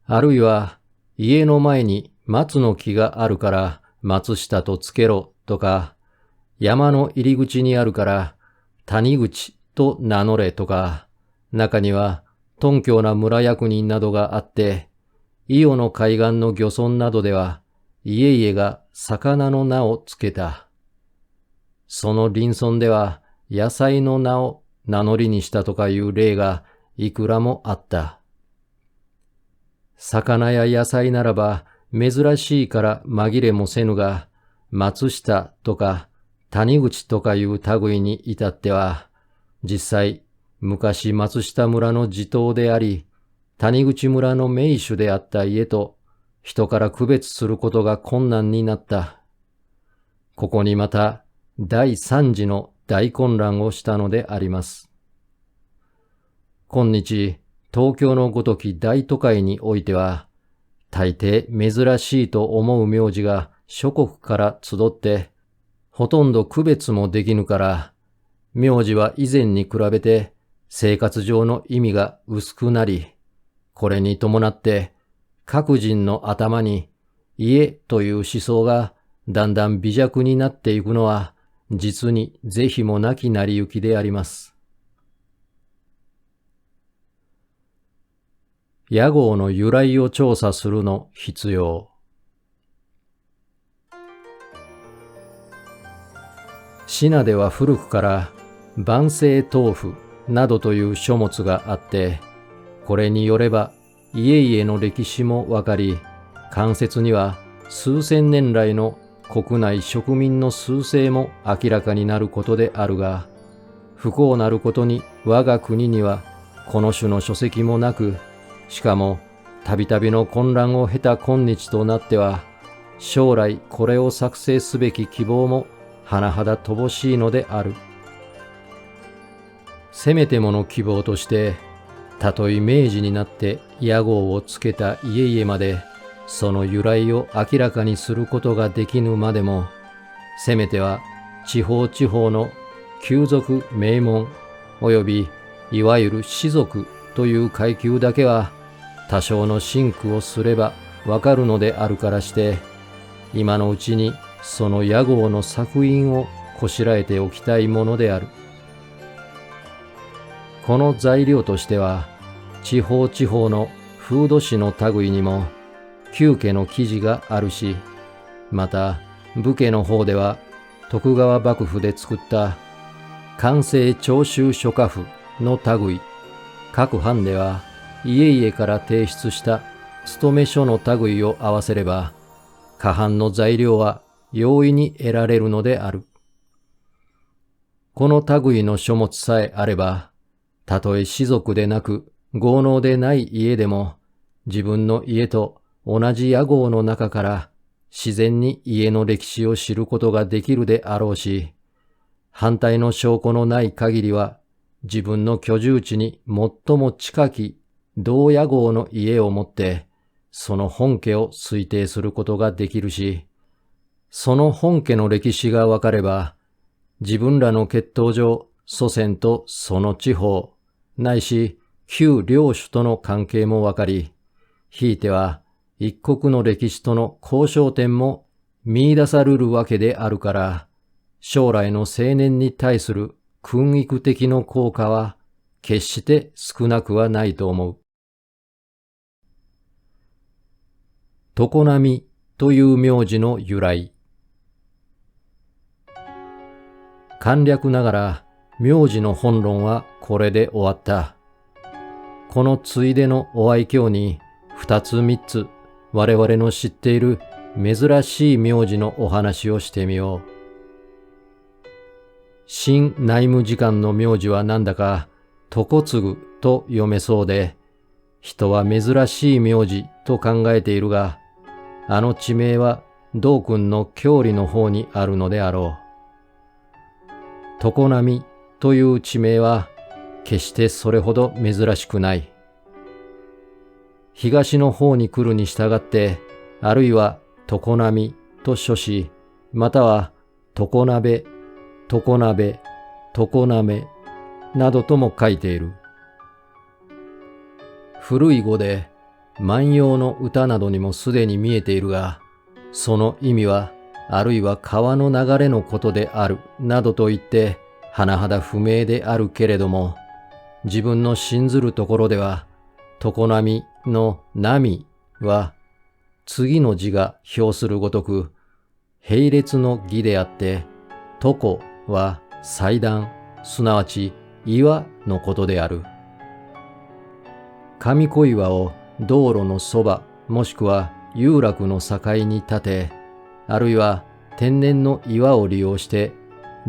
あるいは、家の前に松の木があるから松下とつけろとか、山の入り口にあるから谷口と名乗れとか、中には頓強な村役人などがあって、伊予の海岸の漁村などでは家々が魚の名をつけた。その隣村では野菜の名を名乗りにしたとかいう例がいくらもあった。魚や野菜ならば珍しいから紛れもせぬが、松下とか谷口とかいう類に至っては、実際昔松下村の地頭であり、谷口村の名手であった家と人から区別することが困難になった。ここにまた第三次の大混乱をしたのであります。今日、東京のごとき大都会においては、大抵珍しいと思う名字が諸国から集って、ほとんど区別もできぬから、名字は以前に比べて生活上の意味が薄くなり、これに伴って各人の頭に家という思想がだんだん微弱になっていくのは、実に是非もなき成り行きであります。屋号の由来を調査するの必要。信では古くから万世豆腐などという書物があって、これによれば家々の歴史もわかり、間接には数千年来の国内植民の趨勢も明らかになることであるが、不幸なることに我が国にはこの種の書籍もなく、しかもたびたびの混乱を経た今日となっては、将来これを作成すべき希望も甚だ乏しいのである。せめてもの希望として、たとえ明治になって屋号をつけた家々まで、その由来を明らかにすることができぬまでも、せめては地方地方の旧族名門及びいわゆる士族という階級だけは多少の真苦をすればわかるのであるからして、今のうちにその屋号の索引をこしらえておきたいものである。この材料としては、地方地方の風土詩の類にも旧家の記事があるし、また武家の方では徳川幕府で作った寛政長州諸家譜の類、各藩では家々から提出した勤書の類を合わせれば、過半の材料は容易に得られるのである。この類の書物さえあれば、たとえ士族でなく豪農でない家でも、自分の家と同じ屋号の中から自然に家の歴史を知ることができるであろうし、反対の証拠のない限りは、自分の居住地に最も近き同屋号の家をもって、その本家を推定することができるし、その本家の歴史がわかれば、自分らの血統上、祖先とその地方、ないし旧領主との関係もわかり、ひいては一国の歴史との交渉点も見出されるわけであるから、将来の青年に対する訓育的の効果は決して少なくはないと思う。常滑という名字の由来。簡略ながら名字の本論はこれで終わった。このついでのお愛嬌に二つ三つ我々の知っている珍しい名字のお話をしてみよう。新内務次官の名字はなんだか床継と読めそうで、人は珍しい名字と考えているが、あの地名は道君の郷里の方にあるのであろう。常滑という地名は決してそれほど珍しくない。東の方に来るに従って、あるいは常滑と書し、または常鍋、常鍋、常滑などとも書いている。古い語で万葉の歌などにもすでに見えているが、その意味はあるいは川の流れのことであるなどと言って甚だ不明であるけれども、自分の信ずるところでは常滑の波は次の字が表するごとく並列の義であって、床は祭壇、すなわち岩のことである。上小岩を道路のそばもしくは遊楽の境に立て、あるいは天然の岩を利用して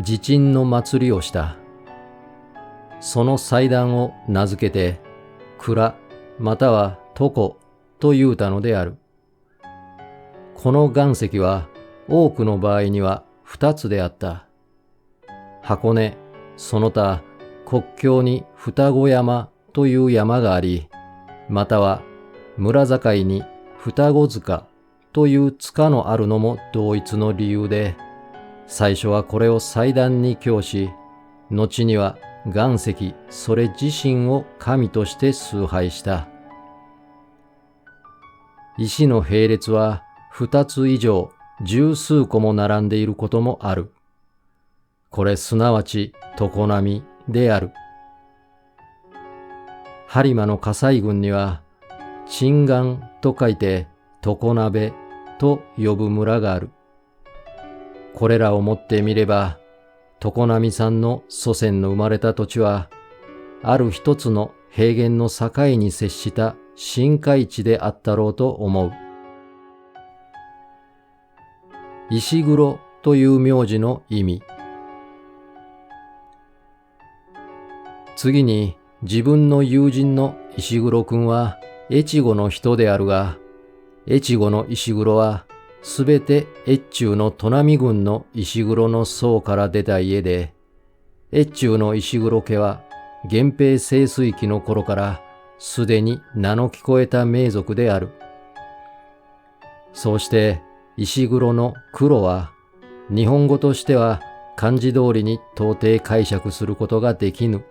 地鎮の祭りをした。その祭壇を名付けて蔵または床と言うたのである。この岩石は多くの場合には二つであった。箱根、その他国境に双子山という山があり、または村境に双子塚という塚のあるのも同一の理由で、最初はこれを祭壇に供し、後には岩石それ自身を神として崇拝した。石の並列は二つ以上十数個も並んでいることもある。これすなわち常滑である。播磨の葛西郡には鎮岩と書いて常滑と呼ぶ村がある。これらをもってみれば、常滑さんの祖先の生まれた土地は、ある一つの平原の境に接した新海地であったろうと思う。石黒という名字の意味。次に、自分の友人の石黒くんは越後の人であるが、越後の石黒はすべて越中の砺波郡の石黒の僧から出た家で、越中の石黒家は源平盛衰期の頃からすでに名の聞こえた名族である。そうして石黒の黒は日本語としては漢字通りに到底解釈することができぬ。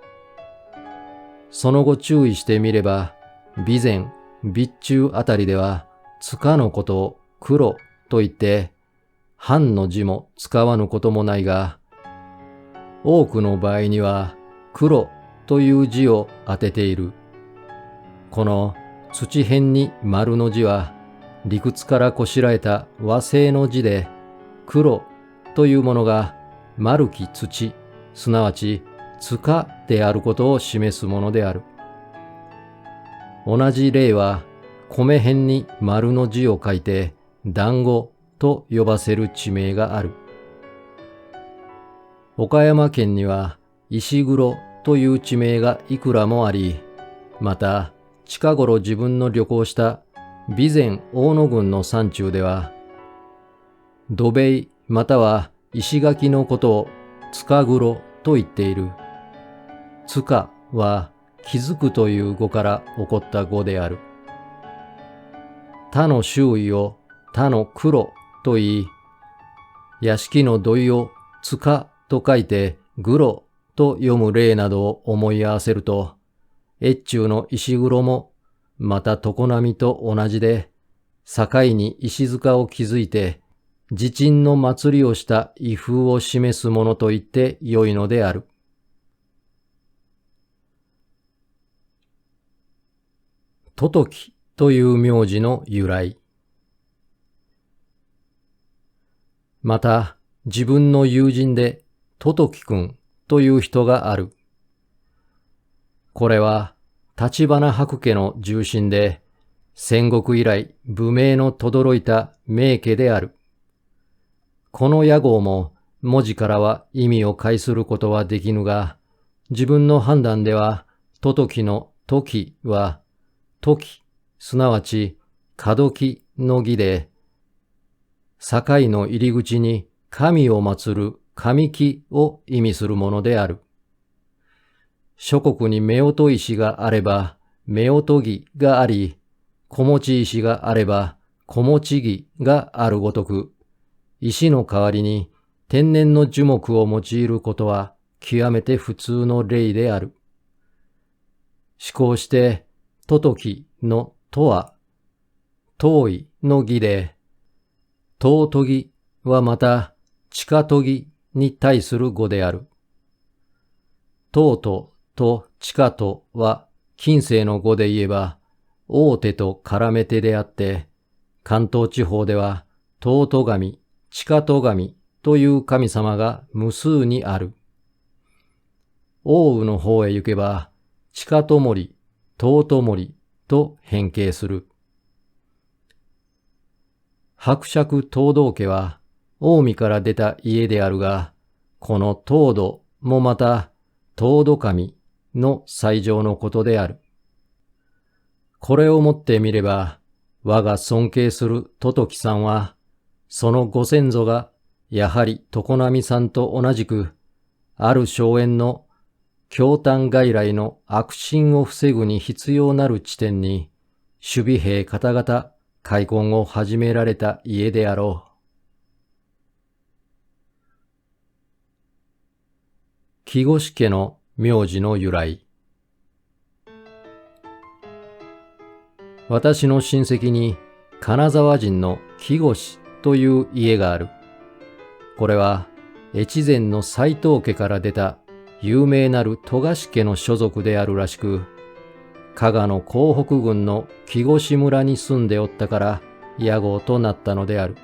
その後注意してみれば、備前、備中あたりでは塚のことを黒と言って、藩の字も使わぬこともないが、多くの場合には黒という字を当てている。この土辺に丸の字は理屈からこしらえた和製の字で、黒というものが丸き土、すなわち塚であることを示すものである。同じ例は米辺に丸の字を書いて団子と呼ばせる地名がある。岡山県には石黒という地名がいくらもあり、また近頃自分の旅行した備前大野郡の山中では、土塀または石垣のことを塚黒と言っている。塚は気づくという語から起こった語である。他の周囲を他の黒と言い、屋敷の土井を塚と書いてグロと読む例などを思い合わせると、越中の石黒もまた常滑と同じで、境に石塚を築いて地鎮の祭りをした威風を示すものと言ってよいのである。とときという名字の由来。また自分の友人でとときくんという人がある。これは立花白家の重臣で、戦国以来武名の轟いた名家である。この屋号も文字からは意味を介することはできぬが、自分の判断ではとときのときは時、すなわち門木の儀で、境の入り口に神を祀る神木を意味するものである。諸国に夫婦石があれば夫婦木があり、子持ち石があれば子持ち木があるごとく、石の代わりに天然の樹木を用いることは極めて普通の例である。思考してとときのとは遠いの義で、尊ぎはまた近とぎに対する語である。尊と近とは近世の語で言えば大手と絡め手であって、関東地方では尊神、近と神という神様が無数にある。奥羽の方へ行けば近と森、尊森と変形する。伯爵東道家は近江から出た家であるが、この東土もまた東土神の最上のことである。これをもってみれば、我が尊敬するとときさんは、そのご先祖がやはり常滑さんと同じく、ある荘園の京丹外来の悪心を防ぐに必要なる地点に、守備兵方々開墾を始められた家であろう。木越家の名字の由来。私の親戚に金沢人の木越という家がある。これは越前の斎藤家から出た有名なる戸賀家の所属であるらしく、加賀の江北郡の木越村に住んでおったから屋号となったのである。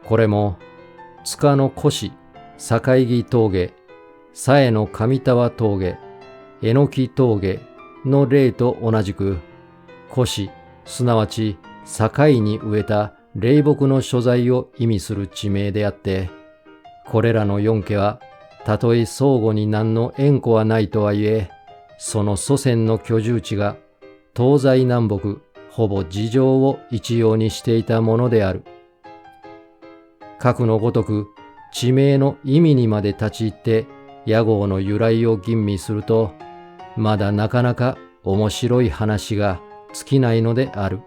これも塚の越、境木峠、佐江の上田峠、榎木峠の例と同じく、越、すなわち境に植えた霊木の所在を意味する地名であって、これらの四家はたとえ相互に何の縁故はないとはいえ、その祖先の居住地が東西南北ほぼ事情を一様にしていたものである。かくのごとく地名の意味にまで立ち入って屋号の由来を吟味すると、まだなかなか面白い話が尽きないのである。